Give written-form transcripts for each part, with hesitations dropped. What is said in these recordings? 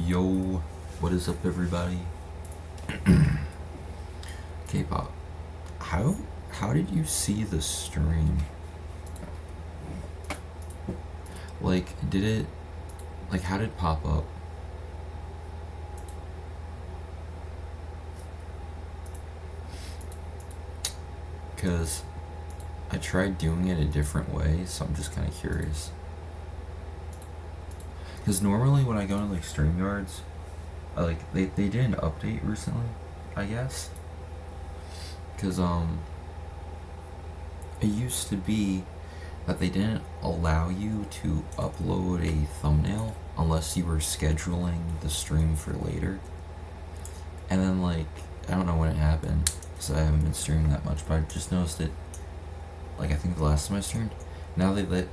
Yo, what is up, everybody? K-pop. How how did you see the stream? Like, did it how did it pop up? Cause I tried doing it a different way, so I'm just kind of curious. Cause normally when I go to like StreamYards, they did an update recently, I guess. Cause it used to be that they didn't allow you to upload a thumbnail unless you were scheduling the stream for later. And then, I don't know when it happened, because I haven't been streaming that much, but I just noticed it, I think the last time I streamed. Now they let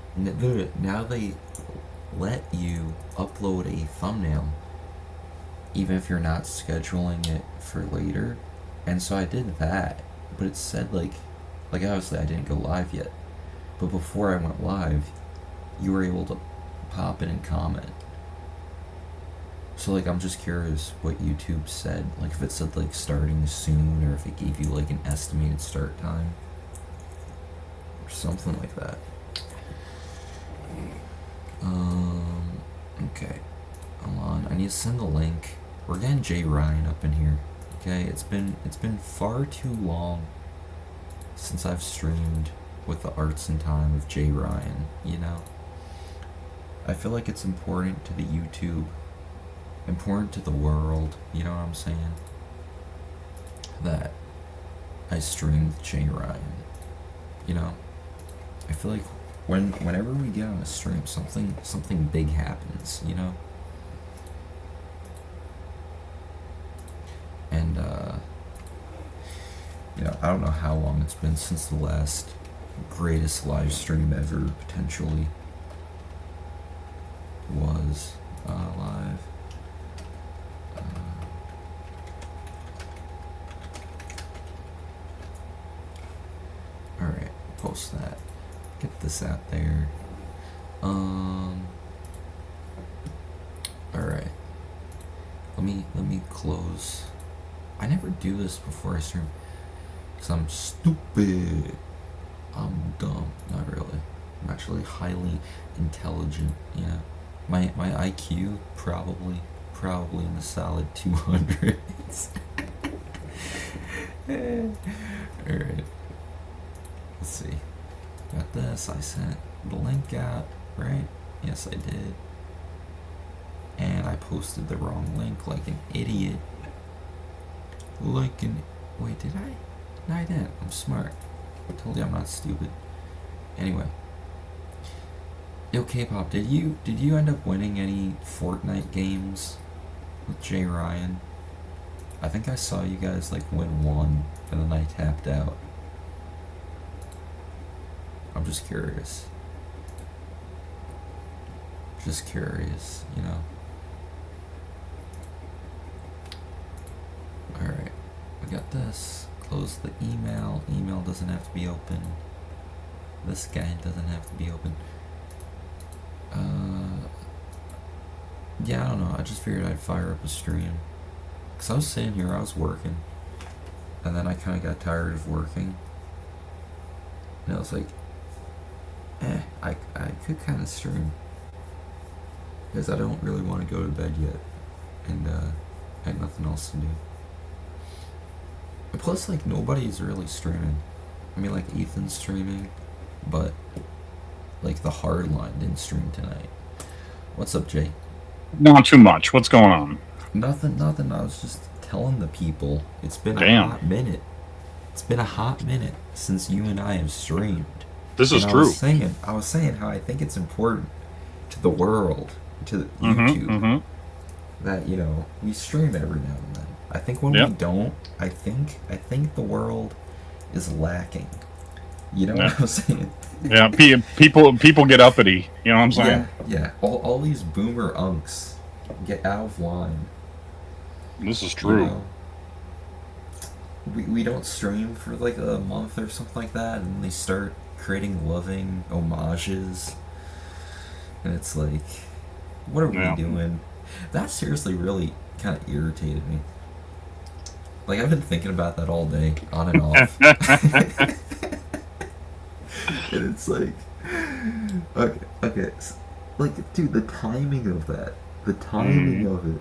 you upload a thumbnail even if you're not scheduling it for later. And so I did that, but it said, obviously I didn't go live yet. But before I went live, you were able to pop in and comment. So, I'm just curious what YouTube said. If it said, starting soon, or if it gave you, an estimated start time. Or something like that. Okay. Hold on. I need to send a link. We're getting Jay Ryan up in here. Okay? It's been far too long since I've streamed with the arts and time of Jay Ryan, you know? I feel like it's important to the YouTube, important to the world, you know what I'm saying? That I stream with Jay Ryan, you know? I feel like whenever we get on a stream, something big happens, you know? And, I don't know how long it's been since the last greatest live stream ever, potentially, was live. Alright, post that. Get this out there. Alright. Let me close. I never do this before I stream, because I'm stupid. I'm dumb. Not really. I'm actually highly intelligent, you know. My IQ probably in the solid 200s. Alright. Let's see. Got this. I sent the link out, right? Yes, I did. And I posted the wrong link like an idiot. Wait, did I? No, I didn't. I'm smart. I told you I'm not stupid. Anyway. Yo, K-pop, did you end up winning any Fortnite games with Jay Ryan? I think I saw you guys win one, and then I tapped out. I'm just curious. Just curious, you know. Alright, we got this. Close the email. Email doesn't have to be open. This guy doesn't have to be open. Yeah, I don't know. I just figured I'd fire up a stream. Because I was sitting here, I was working. And then I kind of got tired of working. And I was like, I could kind of stream. Because I don't really want to go to bed yet. And I had nothing else to do. And plus, nobody's really streaming. I mean, Ethan's streaming, but, the Hardline didn't stream tonight. What's up, Jay? Not too much. What's going on? Nothing. I was just telling the people. It's been a hot minute. It's been a hot minute since you and I have streamed. This is true. I was saying how I think it's important to the world, to YouTube, that, we stream every now and then. I think when we don't, I think the world is lacking. You know what I'm saying? Yeah, people get uppity. You know what I'm saying? Yeah. All these boomer unks get out of line. This is true. You know? We don't stream for a month or something like that, and they start creating loving homages, and it's what are we doing? That seriously really kind of irritated me. Like, I've been thinking about that all day, on and off. And it's like, okay, like, dude, the timing of that, the timing of it,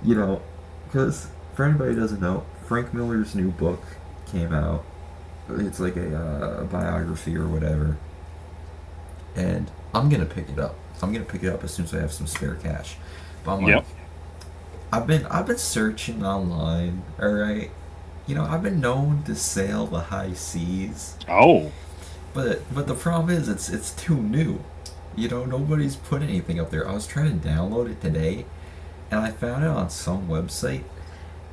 you know, because for anybody who doesn't know, Frank Miller's new book came out. It's like a biography or whatever, and I'm gonna pick it up. I'm gonna pick it up as soon as I have some spare cash. But I'm like, Yep. I've been searching online. All right, you know, I've been known to sail the high seas, Oh. but the problem is it's too new. You know, nobody's put anything up there. I was trying to download it today, and I found it on some website,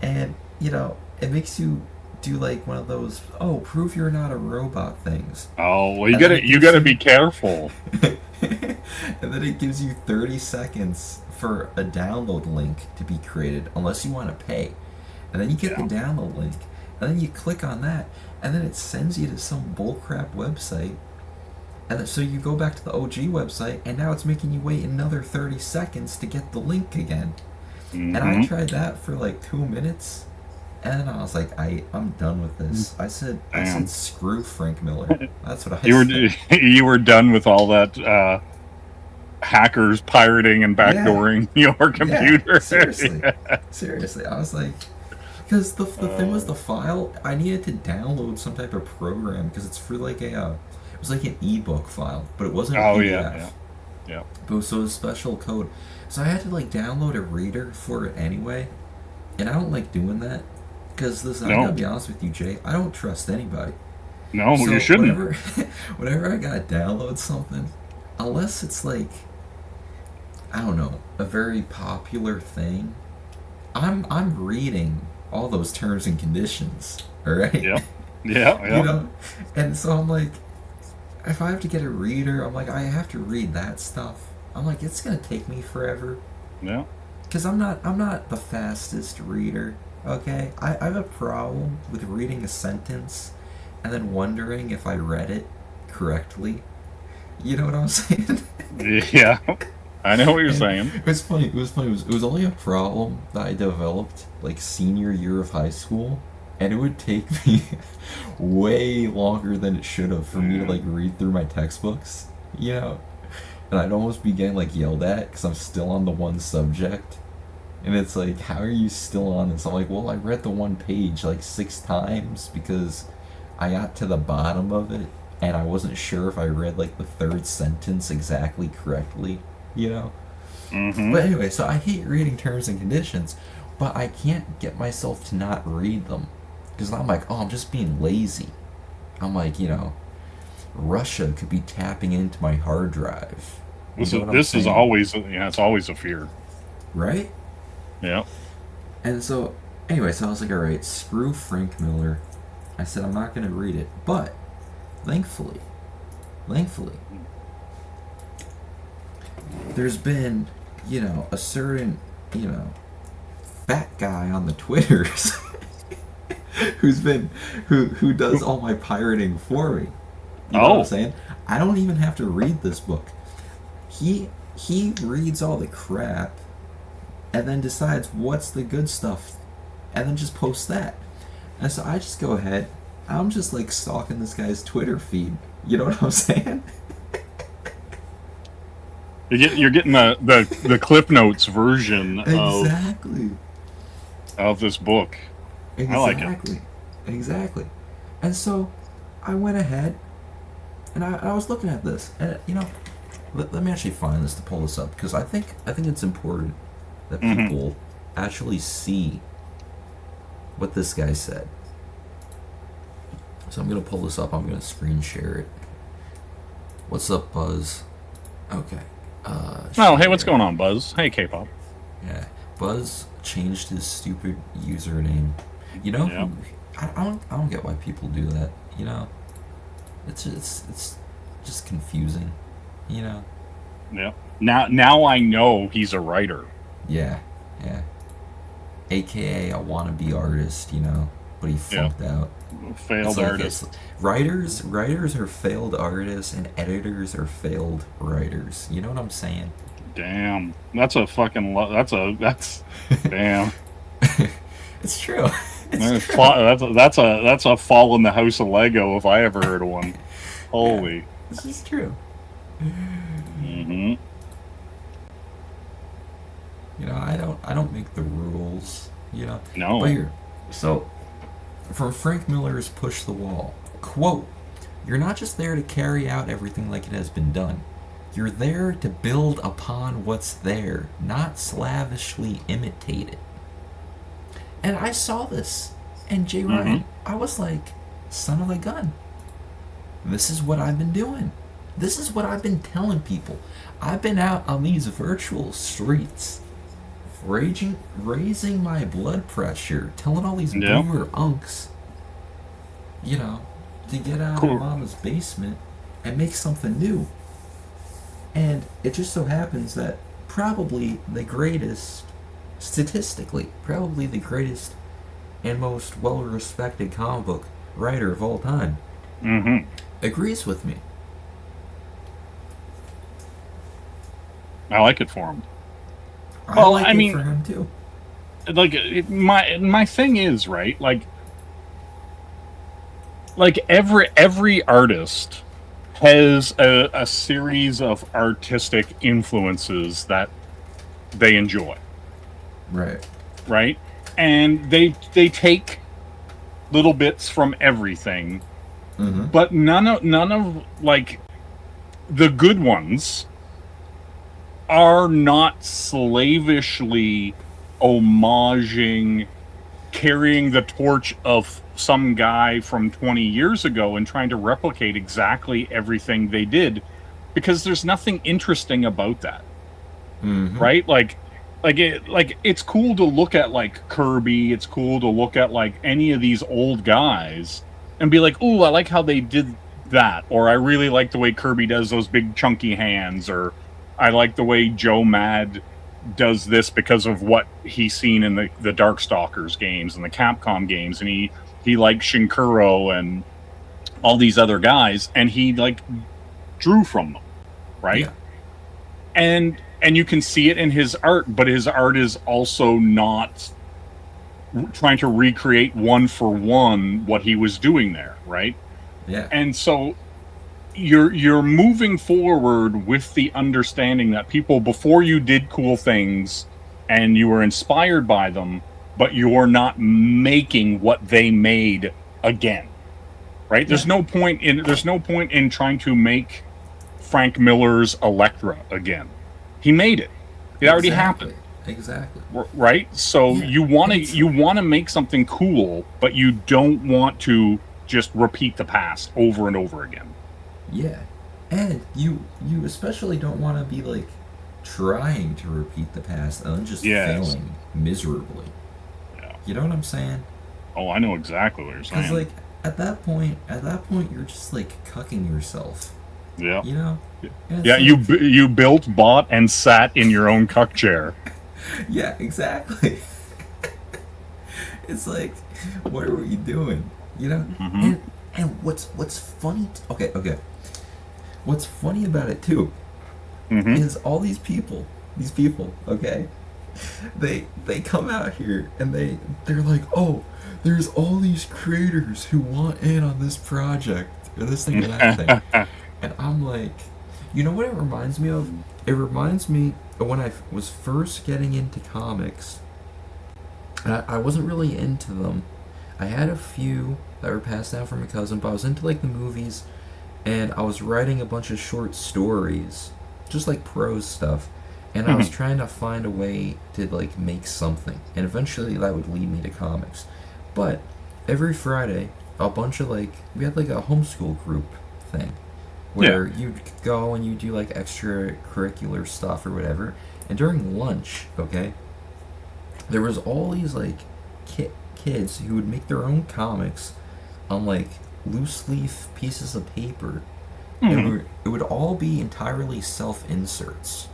and you know, it makes you do like one of those prove you're not a robot things. Oh, well, you And then gotta it you gives gotta you- be careful. And then it gives you 30 seconds for a download link to be created, unless you want to pay. And then you get Yeah. the download link, and then you click on that, and then it sends you to some bullcrap website. And then, so you go back to the OG website, and now it's making you wait another 30 seconds to get the link again. And I Mhm. tried that for like 2 minutes, and then I was like, I'm done with this. I said Damn. screw Frank Miller. That's what I You were said. you were done with all that hackers pirating and backdooring your computer. Yeah, seriously. Seriously. I was like, because the thing was, the file, I needed to download some type of program, because it's for like it was like an ebook file, but it wasn't a Oh, PDF. yeah. But it was so a special code. So I had to like download a reader for it anyway. And I don't like doing that. Because listen, I No. gotta be honest with you, Jay, I don't trust anybody. No, So you shouldn't. whenever I gotta download something, unless it's like, I don't know, a very popular thing, I'm reading all those terms and conditions, alright? Yep. Yeah. You know? And so I'm like, if I have to get a reader, I'm like, I have to read that stuff. I'm like, it's gonna take me forever. Yeah. Because I'm not the fastest reader, okay? I have a problem with reading a sentence and then wondering if I read it correctly. You know what I'm saying? Yeah. I know what you're saying. It was funny. It was only a problem that I developed like senior year of high school, and it would take me way longer than it should have for me to like read through my textbooks, you know. And I'd almost be getting like yelled at because I'm still on the one subject, and it's like, how are you still on this? I'm like, well, I read the one page like 6 times because I got to the bottom of it, and I wasn't sure if I read like the 3rd sentence exactly correctly, you know. Hmm. But anyway, so I hate reading terms and conditions, but I can't get myself to not read them. Because I'm like, I'm just being lazy. I'm like, you know, Russia could be tapping into my hard drive. You know what I'm This is saying? always it's always a fear. Right? Yeah. And so, anyway, so I was like, alright, screw Frank Miller. I said, I'm not going to read it. But, thankfully, there's been, you know, a certain, you know, fat guy on the Twitters who does all my pirating for me. You know what Oh. I'm saying? I don't even have to read this book. He reads all the crap and then decides what's the good stuff and then just posts that. And so I just go ahead. I'm just like stalking this guy's Twitter feed. You know what I'm saying? You're getting the Clip Notes version Exactly. of this book. I like it. Exactly. And so I went ahead and I was looking at this, and you know, let me actually find this to pull this up, because I think it's important that Mhm. people actually see what this guy said. So I'm gonna pull this up. I'm gonna screen share it. What's up, Buzz? Okay. Oh, hey, what's going on, Buzz? Hey, K-pop. Yeah, Buzz changed his stupid username. You know, Yeah. I don't get why people do that. You know, it's just confusing. You know. Yeah. Now I know he's a writer. Yeah. AKA a wannabe artist. You know, but he flunked out. Failed It's like artist. writers are failed artists, and editors are failed writers. You know what I'm saying? Damn. That's a fucking. That's. Damn. It's true. It's That's true. that's a fall in the house of Lego if I ever heard of one. Yeah, Holy. this is true. Hmm. You know, I don't make the rules. You know, but No. here, so from Frank Miller's Push the Wall, quote: "You're not just there to carry out everything like it has been done. You're there to build upon what's there, not slavishly imitate it." And I saw this, and Jay Hmm. Ryan, I was like, son of a gun. This is what I've been doing. This is what I've been telling people. I've been out on these virtual streets, raising my blood pressure, telling all these Yeah. boomer unks, you know, to get out of Cool. mama's basement and make something new. And it just so happens that probably the greatest, statistically, probably the greatest and most well respected comic book writer of all time Hmm. agrees with me. I like it for him. I Well, like I it mean, for him too. like my thing is right. Like every artist has a series of artistic influences that they enjoy, Right. right? And they take little bits from everything, Mm-hmm. but none of like the good ones are not slavishly homaging, carrying the torch of some guy from 20 years ago and trying to replicate exactly everything they did, because there's nothing interesting about that, Mm-hmm. right? Like it's cool to look at like Kirby, it's cool to look at like any of these old guys and be like, "Ooh, I like how they did that," or "I really like the way Kirby does those big chunky hands," or "I like the way Joe Mad does this because of what he's seen in the Darkstalkers games and the Capcom games, and he likes Shinkuro and all these other guys, and he like drew from them, right?" Yeah. And you can see it in his art, but his art is also not trying to recreate one for one what he was doing there, right? Yeah. And so you're moving forward with the understanding that people before you did cool things and you were inspired by them, but you're not making what they made again, right? Yeah. There's no point in trying to make Frank Miller's Elektra again. He made it. It already happened, Exactly. right? So Yeah, you want it's- to make something cool, but you don't want to just repeat the past over and over again. Yeah. And you especially don't want to be like trying to repeat the past and then just Yes. failing miserably. Yeah. You know what I'm saying? Oh, I know exactly what you're Because saying. like at that point, you're just like cucking yourself. Yeah. You know? And it's Yeah, like- you built, bought, and sat in your own cuck chair. Yeah, exactly. It's like, what are we doing? You know? Mhm. And what's funny? Okay. What's funny about it too Hmm. is all these people, okay, they come out here and they're like, oh, there's all these creators who want in on this project or this thing or that thing, and I'm like, you know what it reminds me of? It reminds me of when I was first getting into comics. And I wasn't really into them. I had a few that were passed down from a cousin, but I was into like the movies, and I was writing a bunch of short stories, just like prose stuff, and I was trying to find a way to like make something, and eventually that would lead me to comics. But every Friday, a bunch of like we had like a homeschool group thing, where you'd go and you do like extracurricular stuff or whatever, and during lunch, okay, there was all these like kids who would make their own comics on like loose leaf pieces of paper. It would all be entirely self inserts,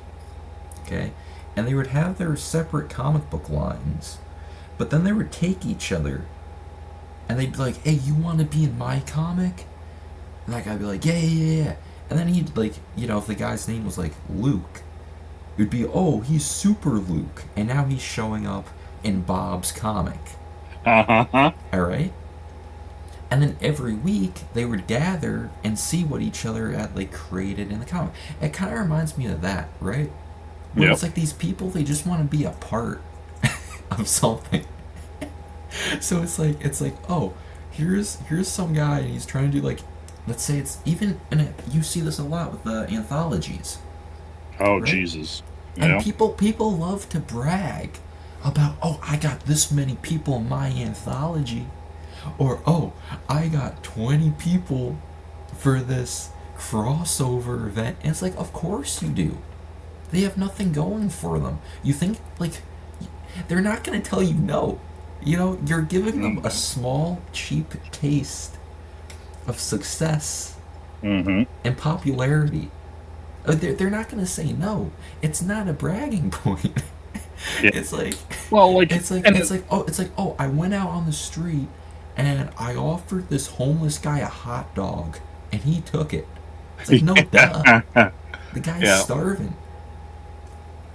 okay, and they would have their separate comic book lines, but then they would take each other and they'd be like, hey, you want to be in my comic? And that guy'd be like, yeah. And then he'd like, you know, if the guy's name was like Luke, It would be, oh, he's Super Luke, and now he's showing up in Bob's comic. Uh-huh. All right. And then every week they would gather and see what each other had like created in the comic. It kind of reminds me of that, right? Where Yep. it's like these people, they just want to be a part of something. So it's like, oh, here's some guy and he's trying to do like, let's say it's even, and you see this a lot with the anthologies, Oh, right? Jesus. And Yeah. people love to brag about, oh, I got this many people in my anthology, or oh, I got 20 people for this crossover event. And it's like, of course you do. They have nothing going for them. You think like they're not going to tell you no. You know, you're giving them a small, cheap taste of success Mm-hmm. and popularity. They're not going to say no. It's not a bragging point. Yeah. It's like Well, like, it's like oh, I went out on the street and I offered this homeless guy a hot dog and he took it. It's like, no, duh. The guy's Yeah. starving.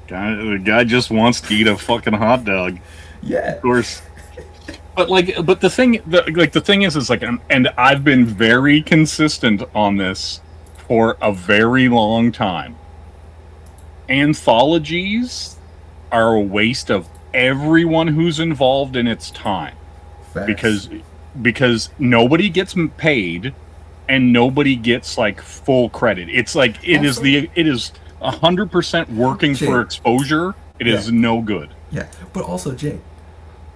The guy just wants to eat a fucking hot dog. Yeah. Of course. But the thing is like, and I've been very consistent on this for a very long time. Anthologies are a waste of everyone who's involved in its time, Facts. because nobody gets paid and nobody gets like full credit. It's like it is Also- 100% working Jay. for exposure. It is no good. Yeah, but also, Jay,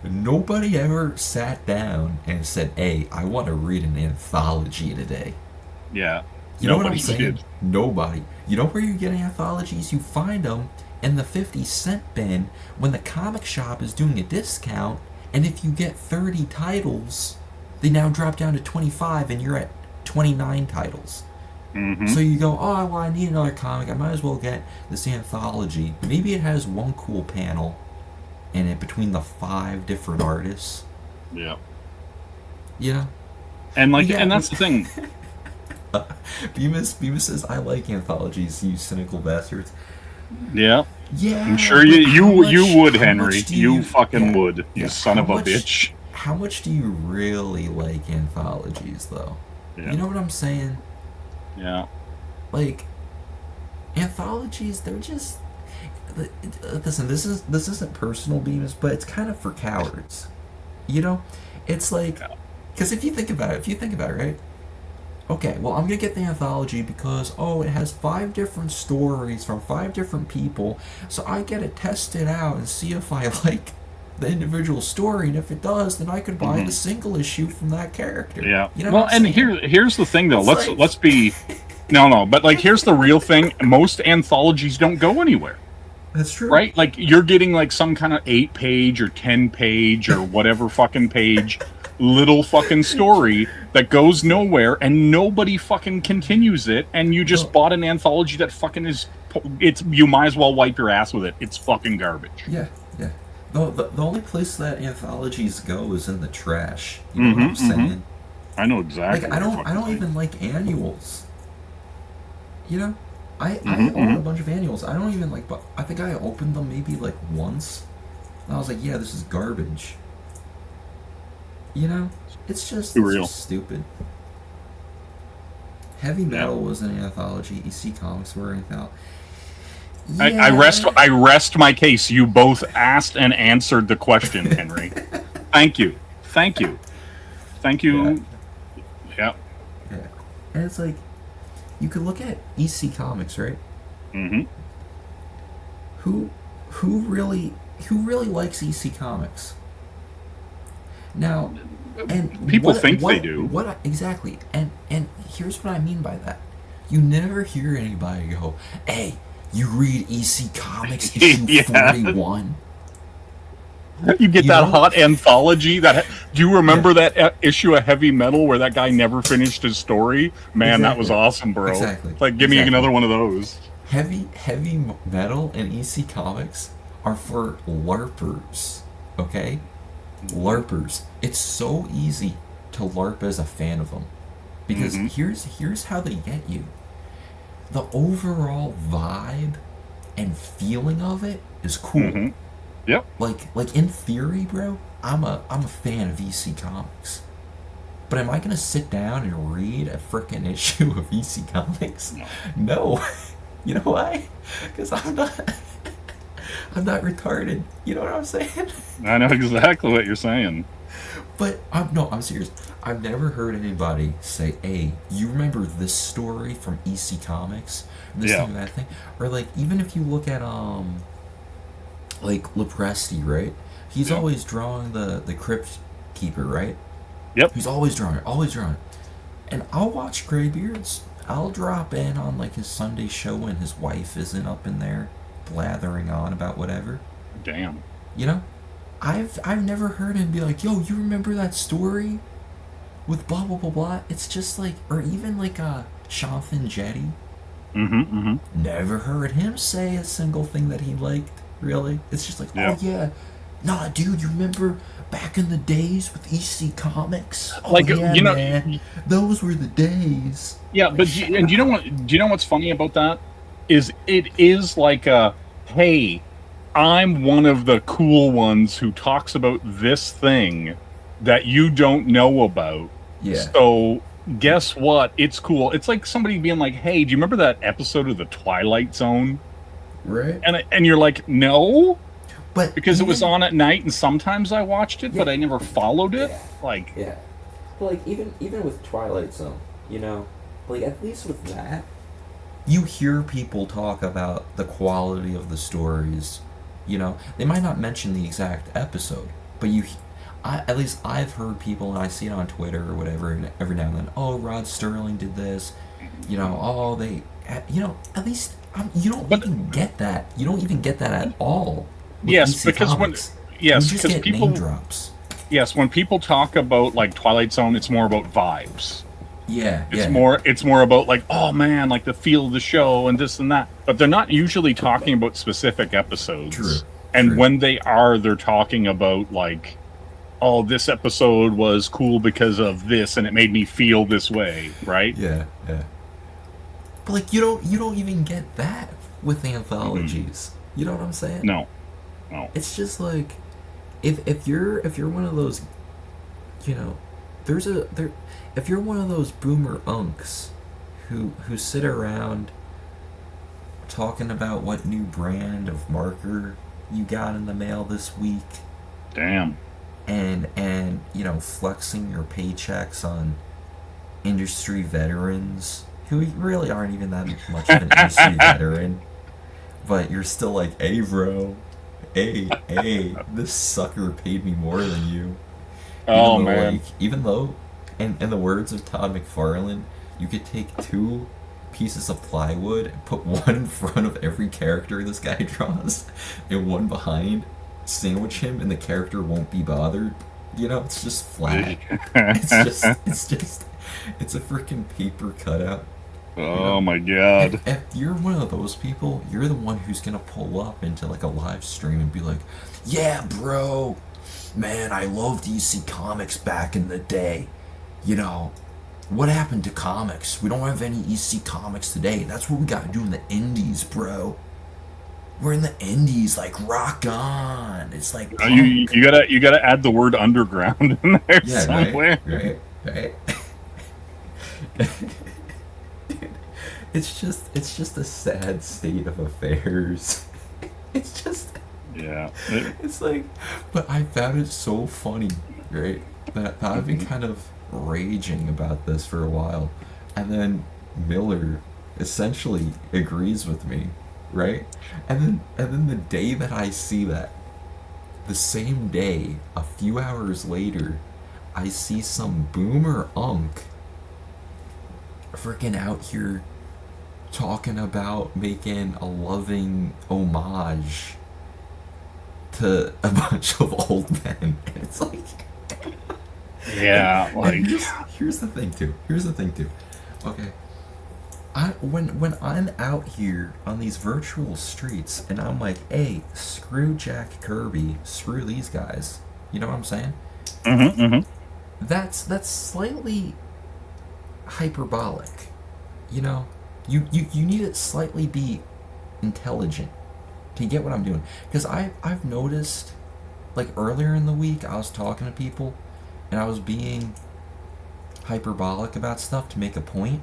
nobody ever sat down and said, hey, I want to read an anthology today. Yeah. You know what I'm Nobody saying? did. Nobody. You know where you get anthologies? You find them in the 50-cent bin when the comic shop is doing a discount, and if you get 30 titles, they now drop down to 25 and you're at 29 titles. Mm-hmm. So you go, oh, well, I need another comic. I might as well get this anthology. Maybe it has one cool panel in it between the 5 different artists. Yeah. You know? And like, Yeah, and that's the thing. Bemis says, I like anthologies, you cynical bastards. Yeah. Yeah. I'm sure but you how much- you would, how Henry. much do You fucking yeah, would. You yeah, son how of a much- bitch. How much do you really like anthologies, though? Yeah. You know what I'm saying? Yeah. Like, anthologies, they're just... Listen, this isn't personal, Bemis, but it's kind of for cowards. You know? It's like... Because if you think about it, right? Okay, well, I'm gonna get the anthology because, oh, it has 5 different stories from 5 different people, so I get to test it out and see if I like the individual story, and if it does, then I could buy the single issue from that character. Yeah. You know Well, what I'm and saying? here's the thing though. It's Let's like- be no, but like here's the real thing. Most anthologies don't go anywhere. That's true. Right? Like you're getting like some kind of 8-page or 10-page or whatever fucking page little fucking story that goes nowhere and nobody fucking continues it, and you just No. bought an anthology that fucking it's you might as well wipe your ass with it. It's fucking garbage. Yeah, yeah. The only place that anthologies go is in the trash. You know what I'm Mhm, saying? I know exactly. Like, I what you're don't fucking even like annuals. You know? I Mhm, own a mhm. bunch of annuals. I don't even like, but I think I opened them maybe like once. And I was like, yeah, this is garbage. You know? It's just, Too it's real. just stupid. Heavy Metal was an anthology. EC Comics were an anthology. I rest my case. You both asked and answered the question, Henry. Thank you. Yeah. Yeah. Yeah. And it's like, you could look at EC Comics, right? Mm-hmm. Who really likes EC Comics? Now, and People think they do. Exactly? And here's what I mean by that. You never hear anybody go, "Hey, you read EC Comics issue Yeah. 41?" You get You that know? hot anthology. Do you remember that issue of Heavy Metal where that guy never finished his story? Man, that was Exactly. awesome, bro. Exactly. Like, give me Exactly. another one of those. Heavy Metal and EC Comics are for LARPers, okay? LARPers. It's so easy to LARP as a fan of them. Because Mhm. here's how they get you. The overall vibe and feeling of it is cool. Mm-hmm. Yep. Like in theory, bro, I'm a fan of EC Comics. But am I gonna sit down and read a frickin' issue of EC Comics? No. No. You know why? Because I'm not retarded. You know what I'm saying? I know exactly what you're saying. But I'm serious. I've never heard anybody say, "Hey, you remember this story from EC Comics? This Yeah. thing, that thing." Or like even if you look at like Lepresti, right? He's Yeah. always drawing the Crypt Keeper, right? Yep. He's always drawing it, always drawing it. And I'll watch Graybeards. I'll drop in on like his Sunday show when his wife isn't up in there blathering on about whatever. Damn. You know? I've never heard him be like, "Yo, you remember that story with blah blah blah blah?" It's just like, or even like Shanthan Jetty. Mm-hmm. Mm-hmm. Never heard him say a single thing that he liked. Really, it's just like, Yeah. "Oh yeah, nah, dude, you remember back in the days with EC Comics? Oh Like, yeah, you know, man, those were the days." yeah, but and do you know what? Do you know what's funny about that? Is it is like a, hey, I'm one of the cool ones who talks about this thing that you don't know about. Yeah, So guess what? It's cool. It's like somebody being like, "Hey, do you remember that episode of The Twilight Zone?" right. And you're like, "No," But because it was even- on at night, and sometimes I watched it, but Yeah. I never followed it. Yeah. Like, Yeah. But like even with Twilight Zone, you know, like at least with that, you hear people talk about the quality of the stories. You know, they might not mention the exact episode, but at least I've heard people, and I see it on Twitter or whatever, and every now and then, "Oh, Rod Sterling did this," you know, "Oh, you know, at least you don't But- even get that. You don't even get that at all. With Yes, DC because when- Comics. yes, you just because get people, name drops. yes, when people talk about like Twilight Zone, it's more about vibes. Yeah, It's yeah. it's more about like, oh man, like the feel of the show and this and that. But they're not usually talking about specific episodes. True. And True. when they are, they're talking about like, oh, this episode was cool because of this and it made me feel this way, right? Yeah, yeah. But like you don't even get that with anthologies. You know what I'm saying? No. No. It's just like if you're one of those, you know, if you're one of those boomer unks who sit around talking about what new brand of marker you got in the mail this week, Damn. and you know, flexing your paychecks on industry veterans who really aren't even that much of an industry veteran, but you're still like, "Hey bro, hey, this sucker paid me more than you." Oh Even though, man. like, even though in the words of Todd McFarlane, you could take two pieces of plywood and put one in front of every character this guy draws and one behind, sandwich him, and the character won't be bothered. You know, it's just flat. It's a freaking paper cutout. Oh my god. If you're one of those people, you're the one who's gonna pull up into like a live stream and be like, "Yeah, bro, man, I loved EC Comics back in the day. You know, what happened to comics? We don't have any EC Comics today. That's what we gotta do in the indies, bro. We're in the indies, like rock on. It's like punk." You gotta add the word underground in there Yeah, somewhere. right. Dude, it's just a sad state of affairs. It's just, Yeah. it's like, but I found it so funny, right? That I've been kind of raging about this for a while, and then Miller essentially agrees with me, right? And then the day that I see that, the same day, a few hours later, I see some boomer unk freaking out here talking about making a loving homage to a bunch of old men. And it's like, Yeah, and like here's the thing too. Okay. When I'm out here on these virtual streets and I'm like, "Hey, screw Jack Kirby, screw these guys." You know what I'm saying? That's slightly hyperbolic. You know? You need it slightly be intelligent. Do you get what I'm doing? Because I've noticed, like earlier in the week, I was talking to people, and I was being hyperbolic about stuff to make a point,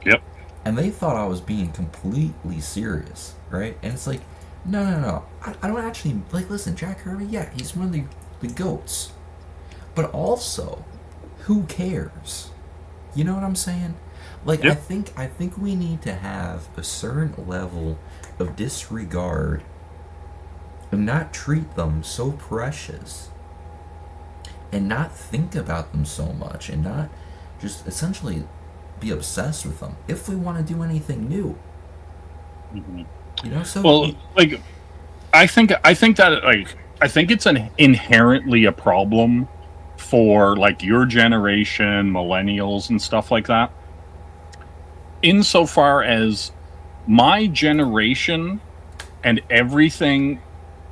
Yep. and they thought I was being completely serious, right? And it's like, no, no, no. I don't actually like. Listen, Jack Kirby, yeah, he's one of the goats, but also, who cares? You know what I'm saying? Like, Yep. I think we need to have a certain level of disregard and not treat them so precious and not think about them so much and not just essentially be obsessed with them if we want to do anything new. Mhm. You know, so Well, like, I think that, like, I think it's an inherently a problem for like your generation, millennials, and stuff like that. Insofar as my generation and everything.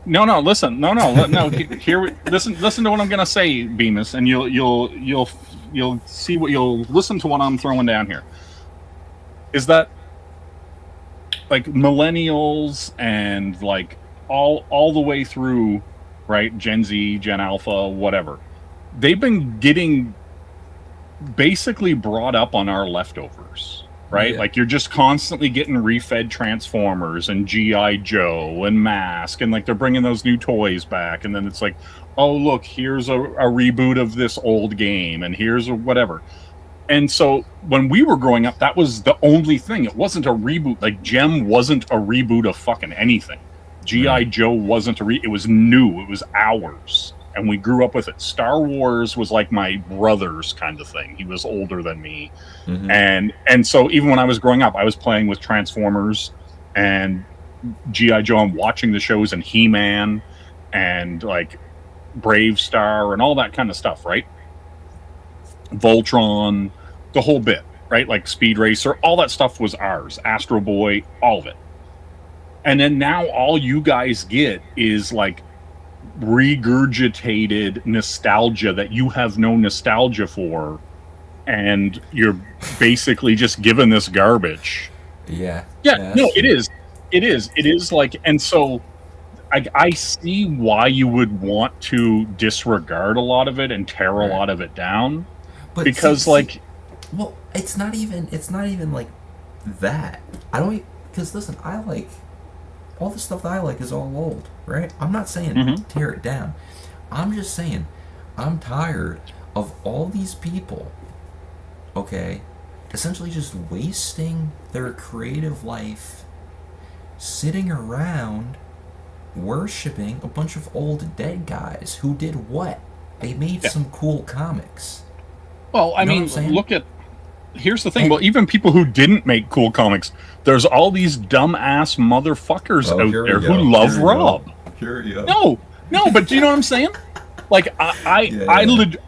No, no, listen, no. Listen to what I'm gonna say, Bemis, and you'll see what you'll listen to what I'm throwing down here. Is that like millennials and like all the way through, right? Gen Z, Gen Alpha, whatever. They've been getting basically brought up on our leftovers, right? Yeah. Like you're just constantly getting refed Transformers and GI Joe and Mask, and like they're bringing those new toys back, and then it's like, oh look, here's a reboot of this old game, and here's a whatever. And so when we were growing up, that was the only thing. It wasn't a reboot. Like Gem wasn't a reboot of fucking anything. GI Right. Joe wasn't it was new. It was ours. And we grew up with it. Star Wars was like my brother's kind of thing. He was older than me. Mhm. And so even when I was growing up, I was playing with Transformers and GI Joe and watching the shows and He-Man and like Brave Star and all that kind of stuff, right? Voltron, the whole bit, right? Like Speed Racer, all that stuff was ours. Astro Boy, all of it. And then now all you guys get is like regurgitated nostalgia that you have no nostalgia for, and you're basically just given this garbage. Yeah. Yeah, that's no, true. it is like, and so I see why you would want to disregard a lot of it and tear a Right. lot of it down, But because see, like, well, it's not even like that. I don't because listen, I like all the stuff that I like is all old, right? I'm not saying Mhm. tear it down. I'm just saying I'm tired of all these people, okay, essentially just wasting their creative life sitting around worshiping a bunch of old dead guys who did what? They made Yeah. some cool comics. well, I You know what mean, I'm saying? look at, here's the thing. And- Well, even people who didn't make cool comics, there's all these dumbass motherfuckers out there who love Rob. Here you go. No, but do you know what I'm saying? Like Yeah.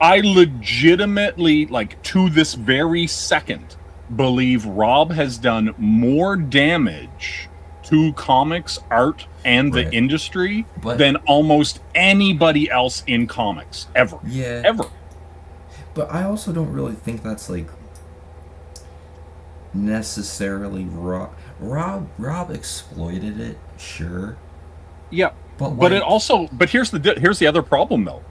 I legitimately, like, to this very second, believe Rob has done more damage to comics, art, and the Right. industry But- than almost anybody else in comics ever. Yeah. Ever. But I also don't really think that's like necessarily Rob. Rob exploited it, sure. Yeah. But But like, it also, but here's the other problem though.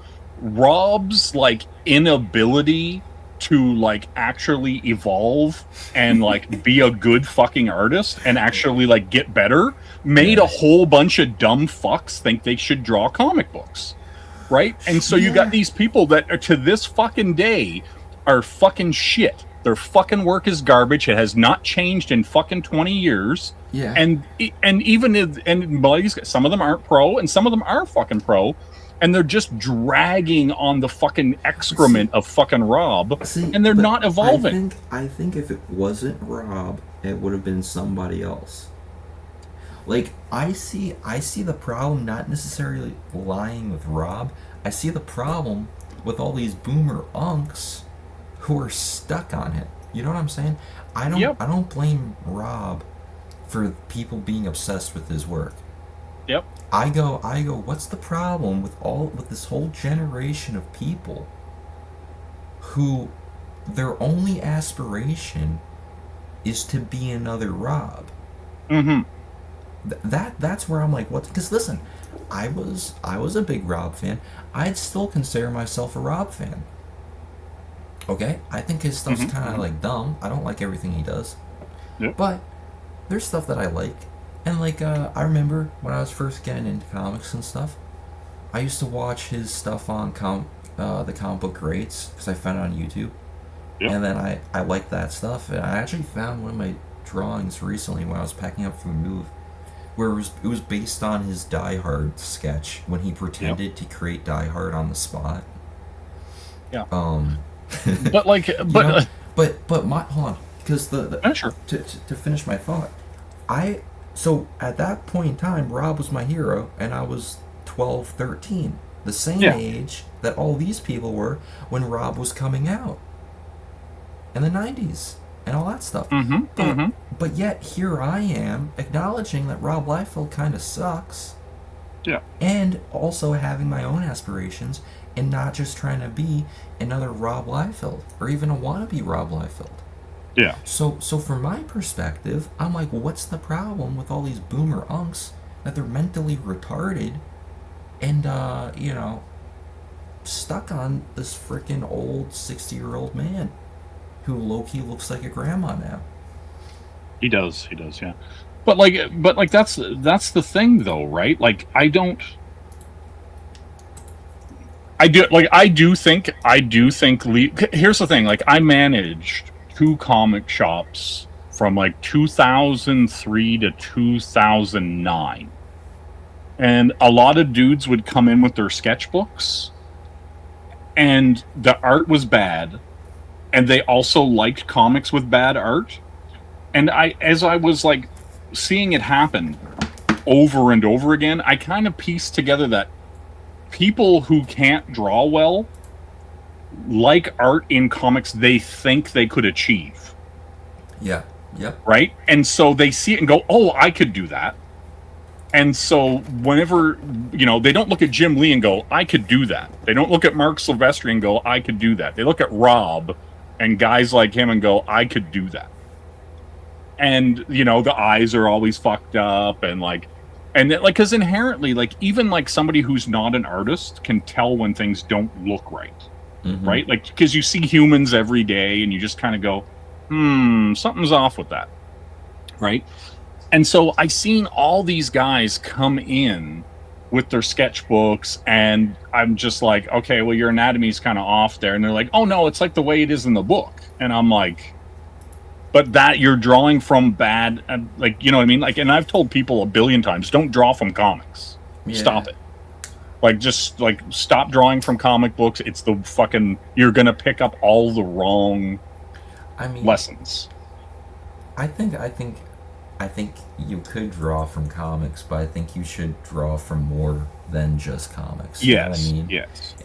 Rob's like inability to like actually evolve and like be a good fucking artist and actually like get better made Yeah. a whole bunch of dumb fucks think they should draw comic books, right? And so you Yeah. got these people that are, to this fucking day, are fucking shit. Their fucking work is garbage. It has not changed in fucking 20 years. yeah. And even if, and buddies, some of them aren't pro and some of them are fucking pro, and they're just dragging on the fucking excrement of fucking Rob, See, and they're but not evolving. I think if it wasn't Rob, it would have been somebody else. Like I see the problem not necessarily lying with Rob. I see the problem with all these boomer unks who are stuck on it. You know what I'm saying? I don't blame Rob for people being obsessed with his work. Yep. I go, what's the problem with this whole generation of people who their only aspiration is to be another Rob? Mm-hmm. that's where I'm like, what? Because listen, I was a big Rob fan. I'd still consider myself a Rob fan. Okay, I think his stuff's Mm-hmm. kind of Mm-hmm. like dumb. I don't like everything he does, Yep. but there's stuff that I like. And like, I remember when I was first getting into comics and stuff, I used to watch his stuff on the comic book greats because I found it on YouTube. Yep. And then I liked that stuff. And I actually found one of my drawings recently when I was packing up for the move, where it was based on his Die Hard sketch when he pretended to create Die Hard on the spot. Yeah. But But like, you but know, but my hold on, because sure. to finish my thought, so at that point in time, Rob was my hero, and I was 12, 13, the same Yeah. age that all these people were when Rob was coming out in the 90s and all that stuff. Mm-hmm. But, Mm-hmm. but yet here I am acknowledging that Rob Liefeld kind of sucks, Yeah. and also having my own aspirations and not just trying to be another Rob Liefeld or even a wannabe Rob Liefeld. Yeah. So from my perspective, I'm like, what's the problem with all these boomer unks that they're mentally retarded and stuck on this freaking old 60-year-old man who low-key looks like a grandma now. He does. He does. Yeah. But like that's the thing though, right? Like I do think here's the thing, like I managed 2 comic shops from like 2003 to 2009. And a lot of dudes would come in with their sketchbooks and the art was bad, and they also liked comics with bad art. And as I was like seeing it happen over and over again, I kind of pieced together that people who can't draw well like art in comics they think they could achieve, Yeah. Yep. right? And so they see it and go, oh, I could do that. And so whenever, they don't look at Jim Lee and go, I could do that. They don't look at Mark Silvestri and go, I could do that. They look at Rob and guys like him and go, I could do that. And, the eyes are always fucked up and because inherently, like, even like somebody who's not an artist can tell when things don't look right. Mm-hmm. Right? Like, because you see humans every day and you just kind of go, something's off with that. Right? And so I seen all these guys come in with their sketchbooks, and I'm just like, okay, well, your anatomy's kind of off there. And they're like, oh, no, it's like the way it is in the book. And I'm like, but that you're drawing from bad, like, you know what I mean? Like, and I've told people a billion times, don't draw from comics. Yeah. Stop it. Like, just like stop drawing from comic books. It's the fucking, you're going to pick up all the wrong lessons. I think you could draw from comics, but I think you should draw from more than just comics. Yes. You know what I mean? Yes.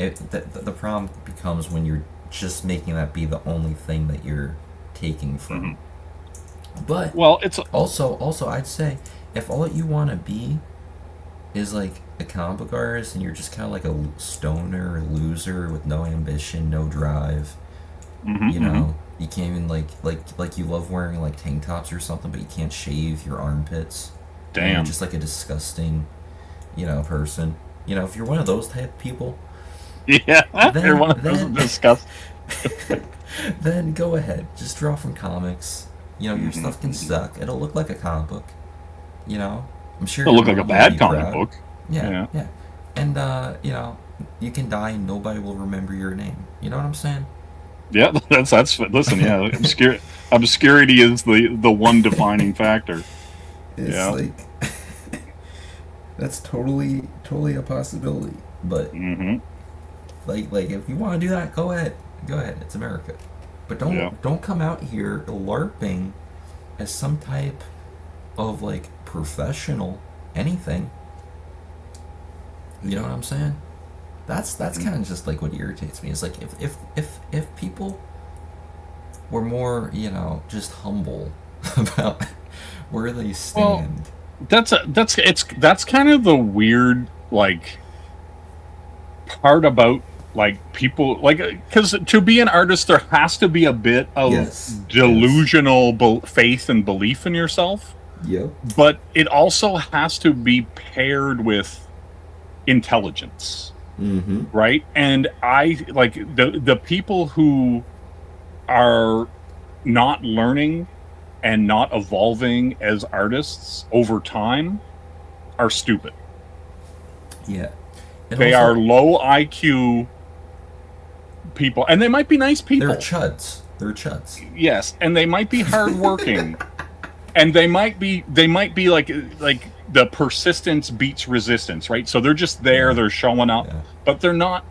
The problem becomes when you're just making that be the only thing that you're taking from. Mm-hmm. But well, it's also I'd say if all that you want to be is like a comic book artist and you're just kind of like a stoner loser with no ambition, no drive, you know, you can't even like you love wearing like tank tops or something, but you can't shave your armpits. Damn. And you're just like a disgusting, person. If you're one of those type of people, yeah, then, you're one of those disgusting. Then go ahead, just draw from comics. Your stuff can suck. It'll look like a comic book. I'm sure It'll look like a will bad be comic proud. book. Yeah. And you can die and nobody will remember your name. You know what I'm saying? Yeah, that's listen, yeah, obscurity is the one defining factor. It's like that's totally a possibility. But like if you want to do that, go ahead. It's America. But don't come out here LARPing as some type of like professional anything. You know what I'm saying? That's kind of just like what irritates me. It's like if people were more, just humble about where they stand. Well, that's kind of the weird like part about like people, like, because to be an artist there has to be a bit of delusional faith and belief in yourself. Yep. but it also has to be paired with intelligence, Mm-hmm. right? And I like the people who are not learning and not evolving as artists over time are stupid. Yeah. And They also, are low IQ people, and they might be nice people. they're chuds. They're chuds. Yes, and they might be hardworking, and they might be like the persistence beats resistance, right? So they're just there, Yeah. they're showing up, Yeah. but they're not